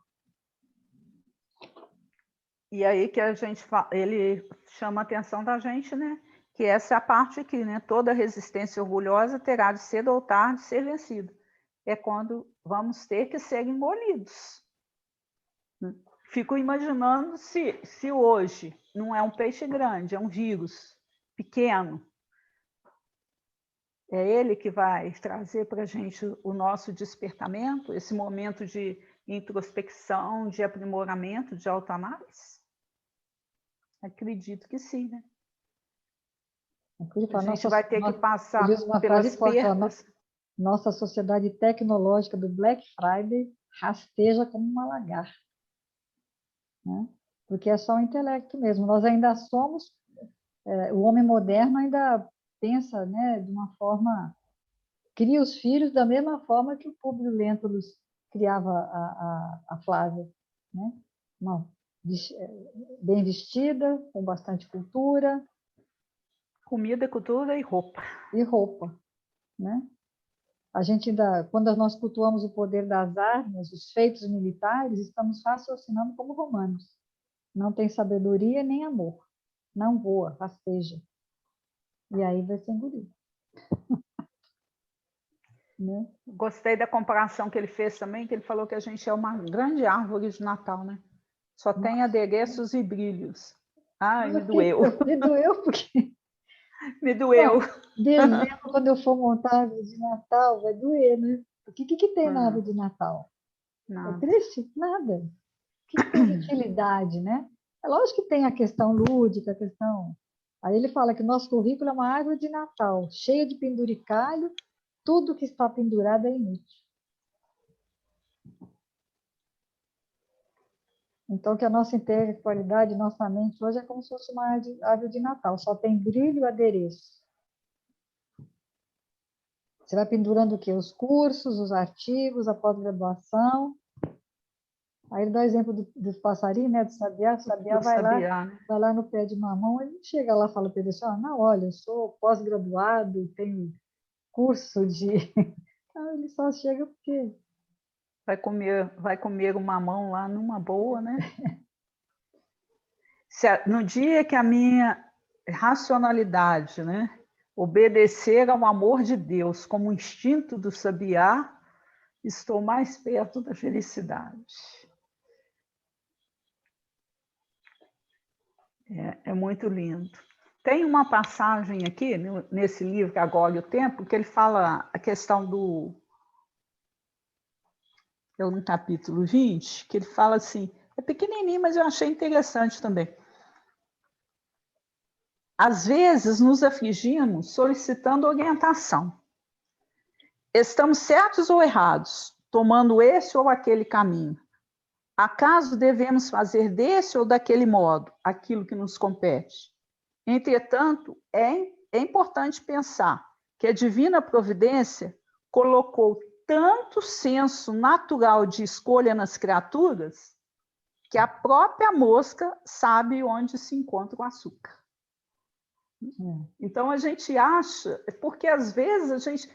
E aí que ele chama a atenção da gente, né? Que essa é a parte aqui, né? Toda resistência orgulhosa terá de cedo ou tarde ser vencida. É quando vamos ter que ser engolidos. Fico imaginando se hoje não é um peixe grande, é um vírus pequeno. É ele que vai trazer para a gente o nosso despertamento, esse momento de introspecção, de aprimoramento, de autoanálise? Acredito que sim, né? A gente vai ter que passar pelas perdas. Nossa sociedade tecnológica do Black Friday rasteja como uma lagarta, né? Porque é só o intelecto mesmo. Nós ainda somos, o homem moderno ainda pensa, né, de uma forma, cria os filhos da mesma forma que o Públio Lentulus criava a Flávia, né? Bem vestida, com bastante cultura. Comida, cultura e roupa. E roupa, né? A gente ainda, quando nós cultuamos o poder das armas, os feitos militares, estamos raciocinando como romanos. Não tem sabedoria nem amor. Não voa, rasteja. E aí vai ser engolido. Né? Gostei da comparação que ele fez também, que ele falou que a gente é uma grande árvore de Natal, né? Só tem adereços e brilhos. Ai, me Por doeu. Me doeu porque... Me doeu. Dezembro, quando eu for montar a árvore de Natal, vai doer, né? Porque o que, que tem na árvore de Natal? É Nada. triste? Nada. O que, que tem de utilidade, né? É lógico que tem a questão lúdica, a questão... Aí ele fala que o nosso currículo é uma árvore de Natal, cheia de penduricalho, tudo que está pendurado é inútil. Então, que a nossa intelectualidade, nossa mente hoje é como se fosse uma árvore de Natal, só tem brilho e adereço. Você vai pendurando o quê? Os cursos, os artigos, a pós-graduação. Aí ele dá o exemplo do passarinho, né, do sabiá. O sabiá Do sabiá, né? vai lá no pé de mamão, ele chega lá e fala para ele assim, não, olha, eu sou pós-graduado, tenho curso de... Não, ele só chega porque... Vai comer o mamão lá numa boa, né? No dia que a minha racionalidade, né, obedecer ao amor de Deus como instinto do sabiá, estou mais perto da felicidade. É muito lindo. Tem uma passagem aqui, nesse livro, Agora e o Tempo, que ele fala a questão do... no capítulo 20, que ele fala assim, é pequenininho, mas eu achei interessante também. Às vezes nos afligimos solicitando orientação. Estamos certos ou errados, tomando esse ou aquele caminho? Acaso devemos fazer desse ou daquele modo aquilo que nos compete? Entretanto, é importante pensar que a divina providência colocou tanto senso natural de escolha nas criaturas que a própria mosca sabe onde se encontra o açúcar. Então a gente acha, porque às vezes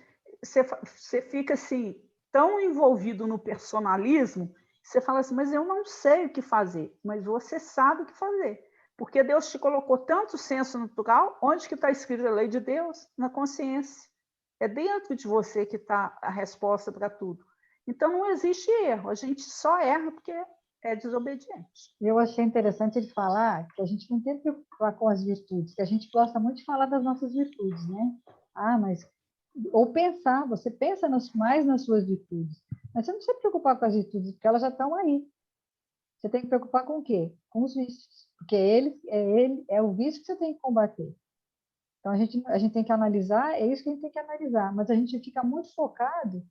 você fica assim tão envolvido no personalismo, você fala assim, mas eu não sei o que fazer, mas você sabe o que fazer, porque Deus te colocou tanto senso natural, onde que está escrita a lei de Deus? Na consciência. É dentro de você que está a resposta para tudo. Então não existe erro, a gente só erra porque é desobediente. Eu achei interessante ele falar que a gente não tem que preocupar com as virtudes, que a gente gosta muito de falar das nossas virtudes, né? Mas... Ou pensar, você pensa mais nas suas virtudes, mas você não precisa se preocupar com as virtudes, porque elas já estão aí. Você tem que preocupar com o quê? Com os vícios, porque é o vício que você tem que combater. Então, a gente tem que analisar, é isso que a gente tem que analisar, mas a gente fica muito focado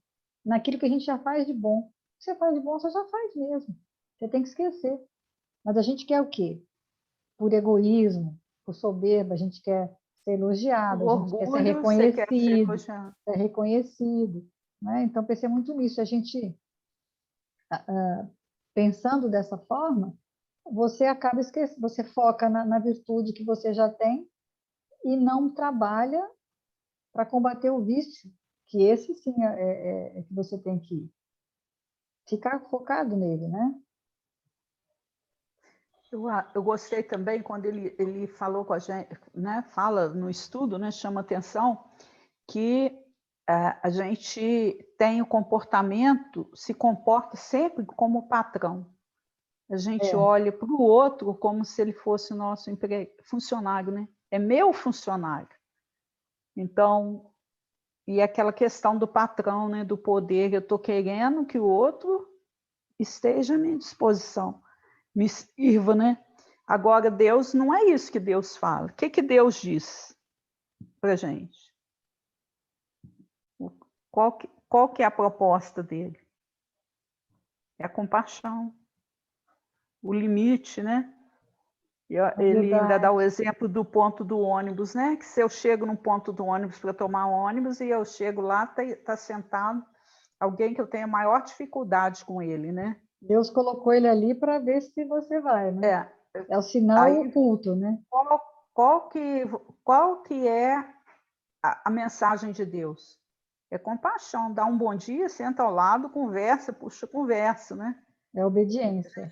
naquilo que a gente já faz de bom. O que você faz de bom, você já faz mesmo. Você tem que esquecer. Mas a gente quer o quê? Por egoísmo, por soberba, a gente quer ser elogiado, O a gente quer orgulho, você quer ser elogiado. ser reconhecido, né? Então, pensei muito nisso. A gente, pensando dessa forma, você acaba esquecendo, você foca na virtude que você já tem e não trabalha para combater o vício, que esse sim é que você tem que ficar focado nele, né? Eu gostei também quando ele falou com a gente, né, fala no estudo, né, chama atenção que a gente tem o comportamento, se comporta sempre como patrão. A gente olha para o outro como se ele fosse o nosso funcionário, né? É meu funcionário. Então, e aquela questão do patrão, né, do poder, eu estou querendo que o outro esteja à minha disposição, me sirva, né? Agora, Deus, não é isso que Deus fala. O que Deus diz para a gente? Qual que é a proposta dele? É a compaixão, o limite, né? Ele ainda dá o exemplo do ponto do ônibus, né? Que se eu chego num ponto do ônibus para tomar um ônibus e eu chego lá, tá sentado alguém que eu tenho maior dificuldade com ele, né? Deus colocou ele ali para ver se você vai, né? É o sinal aí, oculto, né? Qual que é a mensagem de Deus? É compaixão, dá um bom dia, senta ao lado, conversa, puxa conversa, né? É obediência.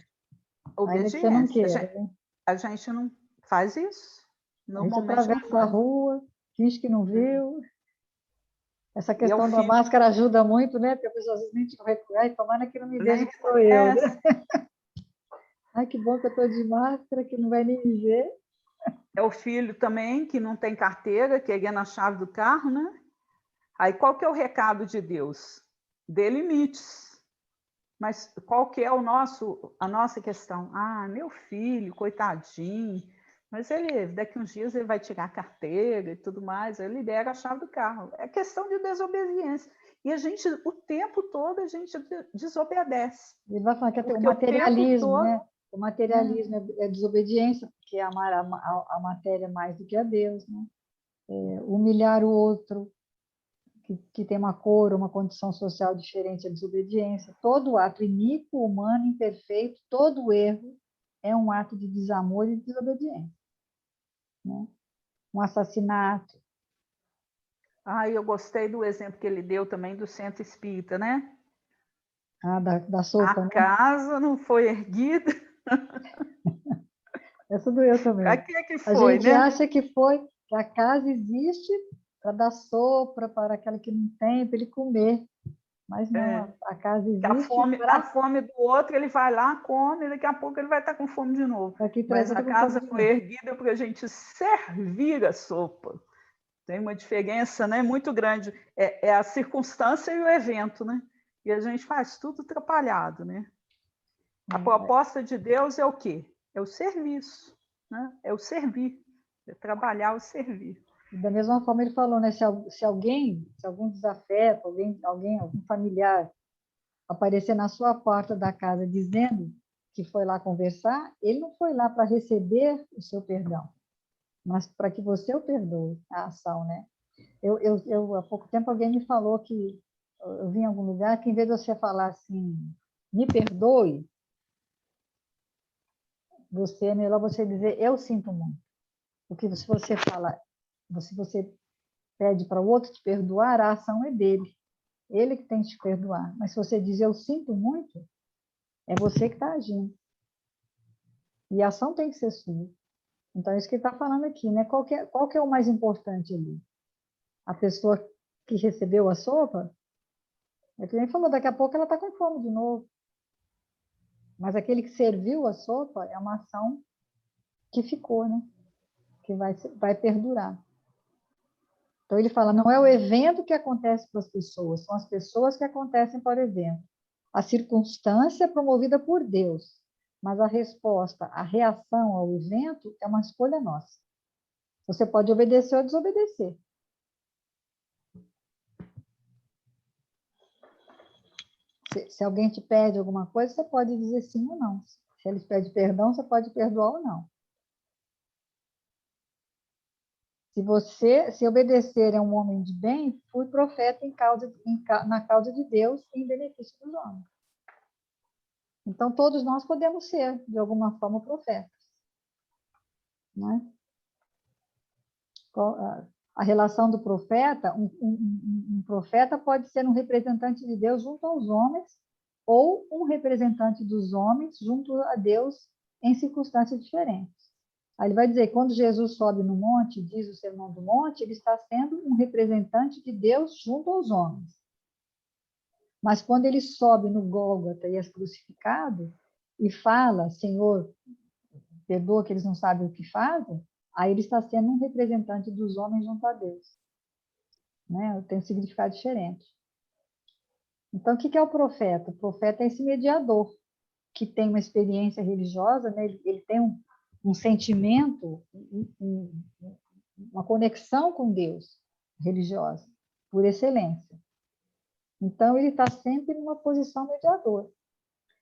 Ainda que você não Obediência. queira, né? A gente não faz isso. Aí você Normalmente não atravessa a faz. rua, finge que não viu. Essa E eu questão da finjo máscara ajuda muito, né? Porque a pessoa às vezes nem te reconhece, tomara que não me veja nem que sou eu, né? conhece. Ai, que bom que eu estou de máscara, que não vai nem me ver. É o filho também que não tem carteira, querendo a chave do carro, né? Aí qual que é o recado de Deus? Dê limites. Mas qual que é a nossa questão? Ah, meu filho, coitadinho, mas ele, daqui uns dias ele vai tirar a carteira e tudo mais, ele libera a chave do carro. É questão de desobediência. E a gente, o tempo todo, a gente desobedece. Ele vai falar que o Porque o tempo materialismo, todo... né? O materialismo é desobediência, porque é amar a matéria mais do que a Deus, né? É humilhar o outro, que tem uma cor, uma condição social diferente, é desobediência. Todo ato iníquo, humano, imperfeito, todo erro é um ato de desamor e de desobediência, né? Um assassinato. Ah, eu gostei do exemplo que ele deu também do centro espírita, né? Da A sopa, né? casa não foi erguida. Essa doeu Para também. que A foi, gente né? acha que a casa existe para dar sopa para aquela que não tem, para ele comer. Mas não, É. a casa Que existe a para fome do outro, ele vai lá, come, e daqui a pouco ele vai estar com fome de novo. que traz Mas a outra com fome casa de foi novo. erguida para a gente servir a sopa. Tem uma diferença, né, muito grande. É a circunstância e o evento, né? E a gente faz tudo atrapalhado, né? A proposta de Deus é o quê? É o serviço, né? É o servir, é trabalhar o servir. Da mesma forma ele falou, né? Se algum desafeto, algum familiar aparecer na sua porta da casa dizendo que foi lá conversar, ele não foi lá para receber o seu perdão, mas para que você o perdoe, a ação, né? Há pouco tempo alguém me falou que eu vim em algum lugar que em vez de você falar assim, me perdoe, é melhor você dizer eu sinto muito. Porque se você fala, se você pede para o outro te perdoar, a ação é dele. Ele que tem que te perdoar. Mas se você diz eu sinto muito, é você que está agindo. E a ação tem que ser sua. Então, é isso que ele está falando aqui, né? Qual que é o mais importante ali? A pessoa que recebeu a sopa, é que nem falou, daqui a pouco ela está com fome de novo. Mas aquele que serviu a sopa é uma ação que ficou, né? Que vai perdurar. Então, ele fala, não é o evento que acontece para as pessoas, são as pessoas que acontecem para o evento. A circunstância é promovida por Deus, mas a resposta, a reação ao evento é uma escolha nossa. Você pode obedecer ou desobedecer. Se alguém te pede alguma coisa, você pode dizer sim ou não. Se ele pede perdão, você pode perdoar ou não. Se obedecer a um homem de bem, fui profeta na causa de Deus e em benefício dos homens. Então, todos nós podemos ser, de alguma forma, profetas. Né? A relação do profeta, um profeta pode ser um representante de Deus junto aos homens, ou um representante dos homens junto a Deus em circunstâncias diferentes. Aí ele vai dizer, quando Jesus sobe no monte, diz o Sermão do Monte, ele está sendo um representante de Deus junto aos homens. Mas quando ele sobe no Gólgota e é crucificado, e fala, Senhor, perdoa que eles não sabem o que fazem, aí ele está sendo um representante dos homens junto a Deus. Né? Tem um significado diferente. Então, o que é o profeta? O profeta é esse mediador que tem uma experiência religiosa, né? Ele tem um sentimento, uma conexão com Deus religiosa, por excelência. Então, ele está sempre numa posição mediadora.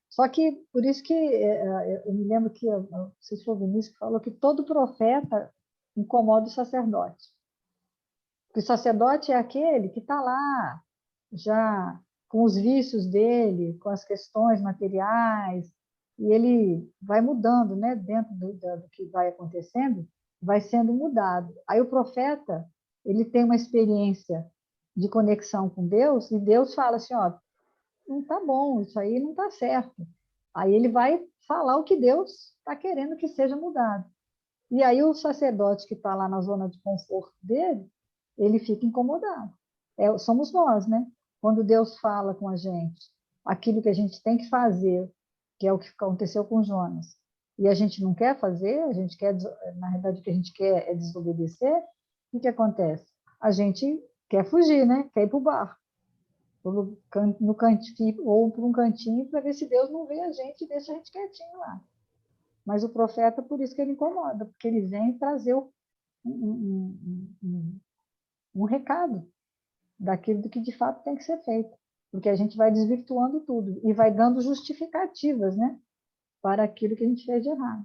Só que, por isso que eu me lembro que, não sei se foi o Vinícius que falou que todo profeta incomoda o sacerdote. Porque o sacerdote é aquele que está lá, já com os vícios dele, com as questões materiais, e ele vai mudando, né, dentro do que vai acontecendo, vai sendo mudado. Aí o profeta, ele tem uma experiência de conexão com Deus, e Deus fala assim, ó, não está bom, isso aí não está certo. Aí ele vai falar o que Deus está querendo que seja mudado. E aí o sacerdote que está lá na zona de conforto dele, ele fica incomodado. Somos nós, né? Quando Deus fala com a gente aquilo que a gente tem que fazer que é o que aconteceu com Jonas, e a gente não quer fazer, a gente quer, na verdade, o que a gente quer é desobedecer, o que acontece? A gente quer fugir, né? Quer ir para o barco, no cantinho, ou para um cantinho, para ver se Deus não vê a gente e deixa a gente quietinho lá. Mas o profeta, por isso que ele incomoda, porque ele vem trazer um recado daquilo do que de fato tem que ser feito, porque a gente vai desvirtuando tudo e vai dando justificativas, né, para aquilo que a gente fez de errado.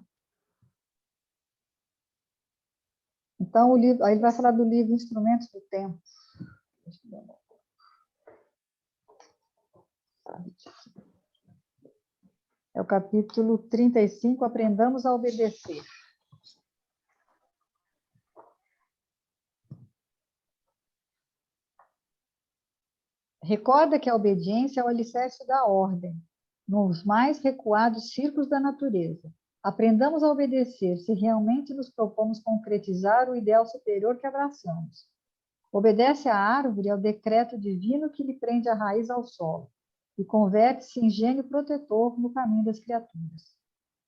Então, o livro, aí ele vai falar do livro Instrumentos do Tempo. É o capítulo 35, Aprendamos a Obedecer. Recorda que a obediência é o alicerce da ordem, nos mais recuados círculos da natureza. Aprendamos a obedecer se realmente nos propomos concretizar o ideal superior que abraçamos. Obedece à árvore ao decreto divino que lhe prende a raiz ao solo e converte-se em gênio protetor no caminho das criaturas.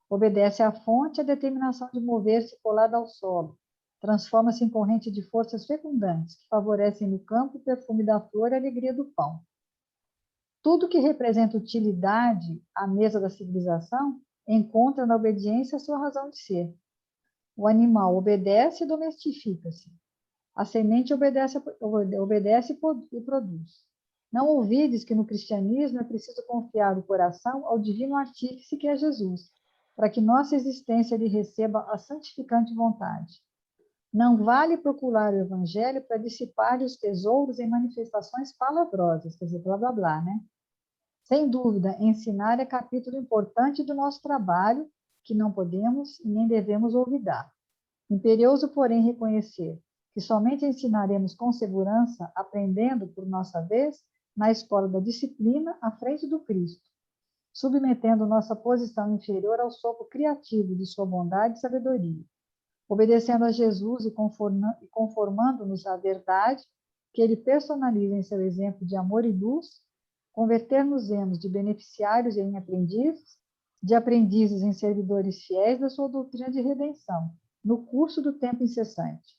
Obedece à fonte a determinação de mover-se colada ao solo. Transforma-se em corrente de forças fecundantes que favorecem no campo o perfume da flor e a alegria do pão. Tudo que representa utilidade à mesa da civilização encontra na obediência a sua razão de ser. O animal obedece e domestifica-se. A semente obedece e produz. Não ouvides que no cristianismo é preciso confiar o coração ao divino artífice que é Jesus, para que nossa existência lhe receba a santificante vontade. Não vale procurar o evangelho para dissipar os tesouros em manifestações palavrosas, quer dizer, blá, blá, blá, né? Sem dúvida, ensinar é capítulo importante do nosso trabalho, que não podemos e nem devemos olvidar. Imperioso, porém, reconhecer que somente ensinaremos com segurança, aprendendo por nossa vez, na escola da disciplina, à frente do Cristo, submetendo nossa posição inferior ao sopro criativo de sua bondade e sabedoria, obedecendo a Jesus e conformando-nos à verdade que ele personaliza em seu exemplo de amor e luz, converter-nos-emos de beneficiários em aprendizes, de aprendizes em servidores fiéis da sua doutrina de redenção, no curso do tempo incessante.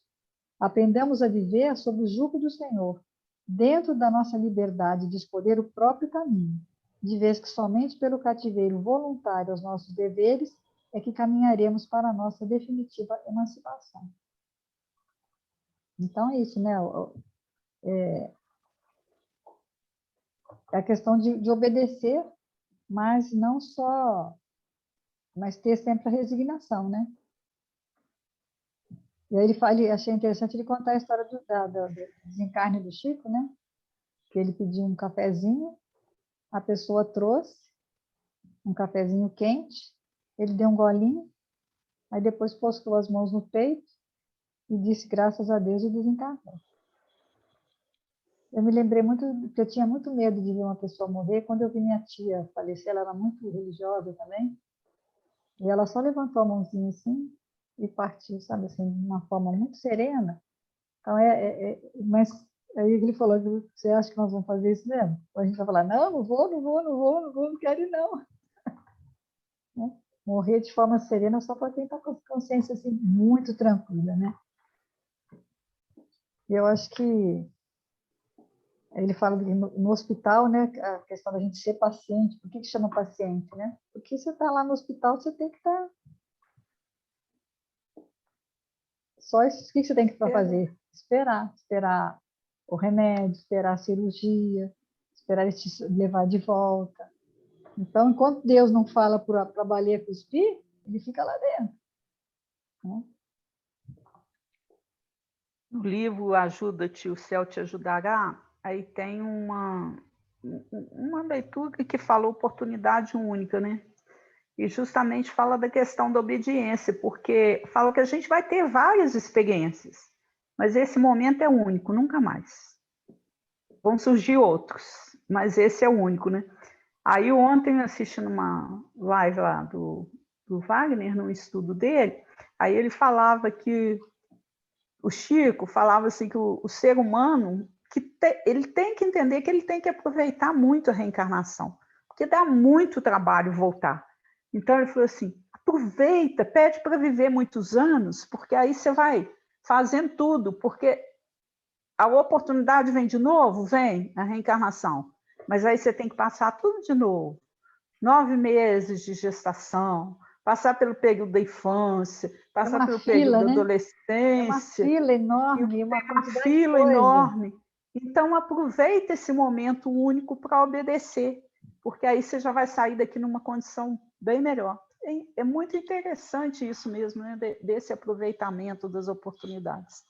Aprendamos a viver sob o jugo do Senhor, dentro da nossa liberdade de escolher o próprio caminho, de vez que somente pelo cativeiro voluntário aos nossos deveres é que caminharemos para a nossa definitiva emancipação. Então é isso, né? É a questão de obedecer, mas não só, mas ter sempre a resignação, né? E aí achei interessante ele contar a história do desencarne do Chico, né? Que ele pediu um cafezinho, a pessoa trouxe um cafezinho quente, ele deu um golinho, aí depois postou as mãos no peito e disse graças a Deus e desencarnou. Eu me lembrei muito, que eu tinha muito medo de ver uma pessoa morrer, quando eu vi minha tia falecer, ela era muito religiosa também, e ela só levantou a mãozinha assim e partiu, sabe, assim, de uma forma muito serena. Então, mas aí ele falou, você acha que nós vamos fazer isso mesmo? Ou a gente vai falar, não vou, não quero ir não. Né? Morrer de forma serena só para quem está com a consciência assim, muito tranquila, né? E eu acho que ele fala no hospital, né, a questão da gente ser paciente. Por que chama paciente, né? Porque você está lá no hospital, você tem que estar... Só isso, o que você tem que fazer? Esperar o remédio, esperar a cirurgia, esperar ele te levar de volta. Então, enquanto Deus não fala para a baleia cuspir, ele fica lá dentro. Né? No livro Ajuda-te, o Céu Te Ajudará, aí tem uma leitura que fala oportunidade única, né? E justamente fala da questão da obediência, porque fala que a gente vai ter várias experiências, mas esse momento é único, nunca mais. Vão surgir outros, mas esse é o único, né? Aí ontem, assistindo uma live lá do Wagner, no estudo dele, aí ele falava que o Chico falava assim que o ser humano, ele tem que entender que ele tem que aproveitar muito a reencarnação, porque dá muito trabalho voltar. Então, ele falou assim, aproveita, pede para viver muitos anos, porque aí você vai fazendo tudo, porque a oportunidade vem de novo, vem a reencarnação, mas aí você tem que passar tudo de novo. 9 meses de gestação, passar pelo período da infância, passar pelo período fila, da né? É uma adolescência, fila e enorme, tem uma uma quantidade de fila coisa. enorme. Então, aproveita esse momento único para obedecer, porque aí você já vai sair daqui numa condição bem melhor. É muito interessante isso mesmo, né? Desse aproveitamento das oportunidades.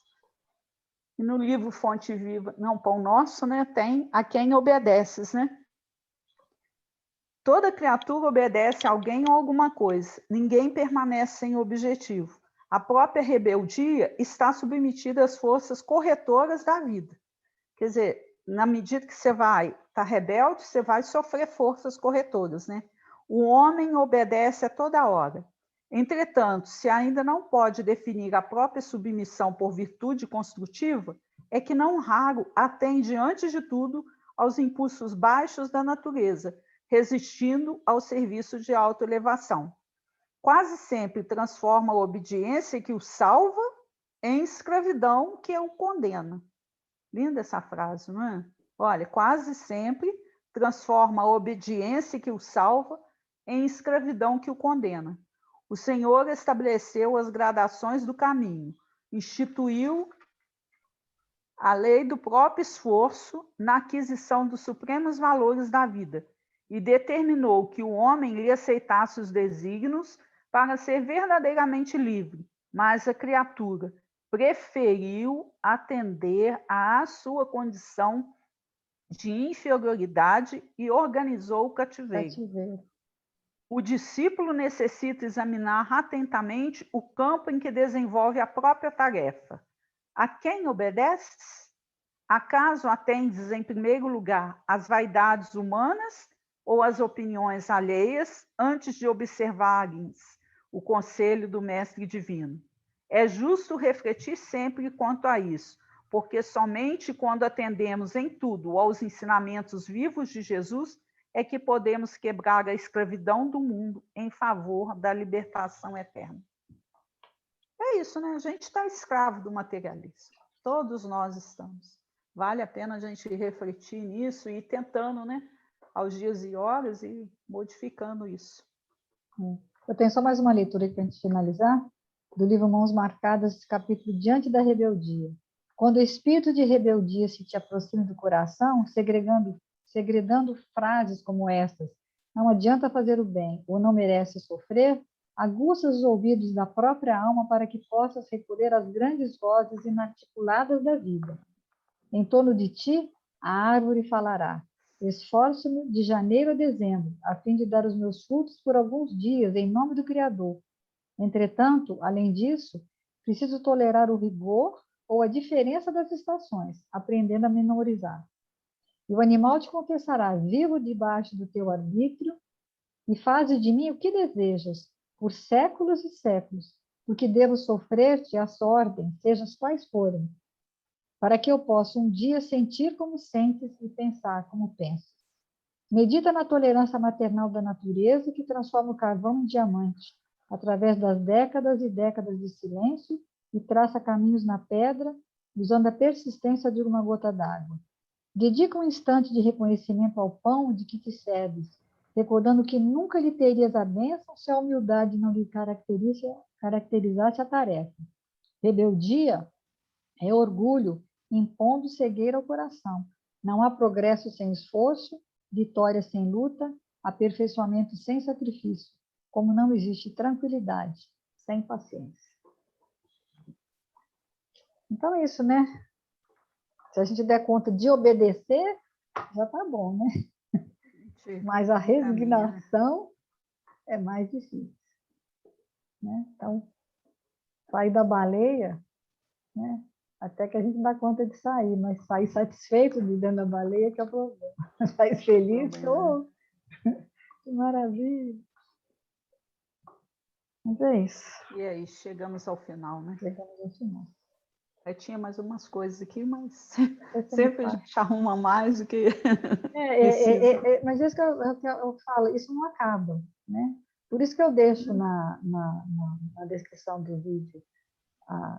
E no livro Fonte Viva, não, Pão Nosso, né, tem a quem obedeces, né? Toda criatura obedece a alguém ou alguma coisa. Ninguém permanece sem objetivo. A própria rebeldia está submetida às forças corretoras da vida. Quer dizer, na medida que você vai estar rebelde, você vai sofrer forças corretoras, né? O homem obedece a toda hora. Entretanto, se ainda não pode definir a própria submissão por virtude construtiva, é que não raro atende, antes de tudo, aos impulsos baixos da natureza, resistindo ao serviço de autoelevação. Quase sempre transforma a obediência que o salva em escravidão que o condena. Linda essa frase, não é? Olha, quase sempre transforma a obediência que o salva em escravidão que o condena. O Senhor estabeleceu as gradações do caminho, instituiu a lei do próprio esforço na aquisição dos supremos valores da vida e determinou que o homem lhe aceitasse os desígnios para ser verdadeiramente livre, mas a criatura preferiu atender à sua condição de inferioridade e organizou o cativeiro. O discípulo necessita examinar atentamente o campo em que desenvolve a própria tarefa. A quem obedeces? Acaso atendes, em primeiro lugar, às vaidades humanas ou às opiniões alheias, antes de observares o conselho do Mestre Divino? É justo refletir sempre quanto a isso, porque somente quando atendemos em tudo aos ensinamentos vivos de Jesus é que podemos quebrar a escravidão do mundo em favor da libertação eterna. É isso, né? A gente está escravo do materialismo. Todos nós estamos. Vale a pena a gente refletir nisso e ir tentando, né, aos dias e horas, e modificando isso. Eu tenho só mais uma leitura aqui para a gente finalizar, do livro Mãos Marcadas, capítulo Diante da Rebeldia. Quando o espírito de rebeldia se te aproxima do coração, segredando frases como estas: não adianta fazer o bem ou não merece sofrer, aguça os ouvidos da própria alma para que possas recolher as grandes vozes inarticuladas da vida. Em torno de ti, a árvore falará. Esforço-me de janeiro a dezembro, a fim de dar os meus frutos por alguns dias, em nome do Criador. Entretanto, além disso, preciso tolerar o rigor ou a diferença das estações, aprendendo a menorizar. E o animal te confessará: vivo debaixo do teu arbítrio e faze de mim o que desejas, por séculos e séculos, porque devo sofrer-te às ordens, sejas quais forem, para que eu possa um dia sentir como sentes e pensar como pensas. Medita na tolerância maternal da natureza que transforma o carvão em diamante, através das décadas e décadas de silêncio, e traça caminhos na pedra, usando a persistência de uma gota d'água. Dedica um instante de reconhecimento ao pão de que te serves, recordando que nunca lhe terias a bênção se a humildade não lhe caracterizasse a tarefa. Rebeldia é orgulho impondo cegueira ao coração. Não há progresso sem esforço, vitória sem luta, aperfeiçoamento sem sacrifício, como não existe tranquilidade sem paciência. Então é isso, né? Se a gente der conta de obedecer, já está bom, né? Mas a resignação é mais difícil. Né? Então, sair da baleia, né? Até que a gente dá conta de sair, mas sair satisfeito de dentro da baleia que é o problema. Sair feliz, oh, que maravilha. Mas é isso. E aí, chegamos ao final, né? Chegamos ao final. Eu tinha mais umas coisas aqui, mas sempre a gente arruma mais do que mas isso que eu falo, isso não acaba, né? Por isso que eu deixo na descrição do vídeo,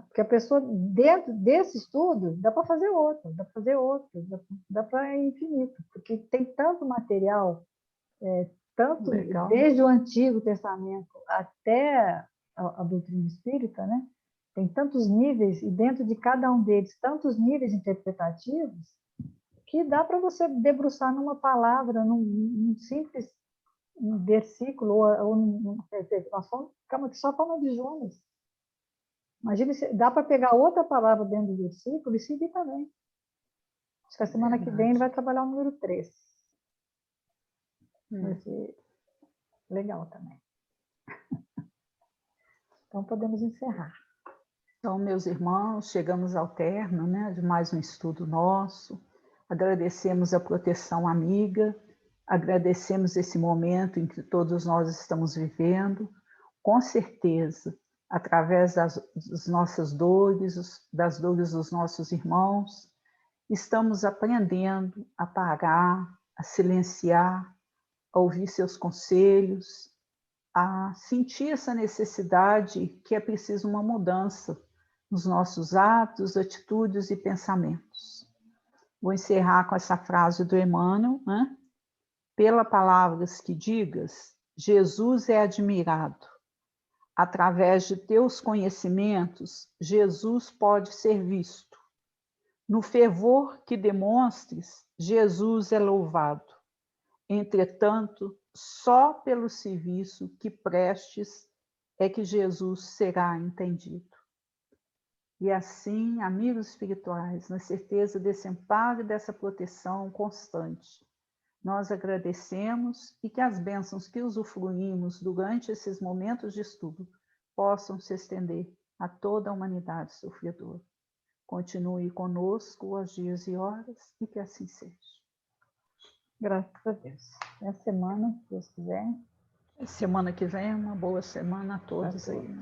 porque a pessoa, dentro desse estudo, dá para fazer outro, dá para fazer outro, dá para infinito, porque tem tanto material, tanto Legal. desde o Antigo Testamento até a doutrina espírita, né? Tem tantos níveis, e dentro de cada um deles, tantos níveis interpretativos, que dá para você debruçar numa palavra, num simples versículo, nós ficamos aqui só falando de Jonas. Imagina, dá para pegar outra palavra dentro do versículo e seguir também. Acho que a semana que vem ele vai trabalhar o número 3. Vai ser legal também. Então, podemos encerrar. Então, meus irmãos, chegamos ao término, né, de mais um estudo nosso. Agradecemos a proteção amiga, agradecemos esse momento em que todos nós estamos vivendo. Com certeza, através das nossas dores, das dores dos nossos irmãos, estamos aprendendo a parar, a silenciar, a ouvir seus conselhos, a sentir essa necessidade que é preciso uma mudança nos nossos atos, atitudes e pensamentos. Vou encerrar com essa frase do Emmanuel, né? Pela palavras que digas, Jesus é admirado. Através de teus conhecimentos, Jesus pode ser visto. No fervor que demonstres, Jesus é louvado. Entretanto, só pelo serviço que prestes é que Jesus será entendido. E assim, amigos espirituais, na certeza desse amparo e dessa proteção constante, nós agradecemos e que as bênçãos que usufruímos durante esses momentos de estudo possam se estender a toda a humanidade sofredora. Continue conosco aos dias e horas e que assim seja. Graças a Deus. Até a semana, se Deus quiser. Semana que vem, uma boa semana a todos aí.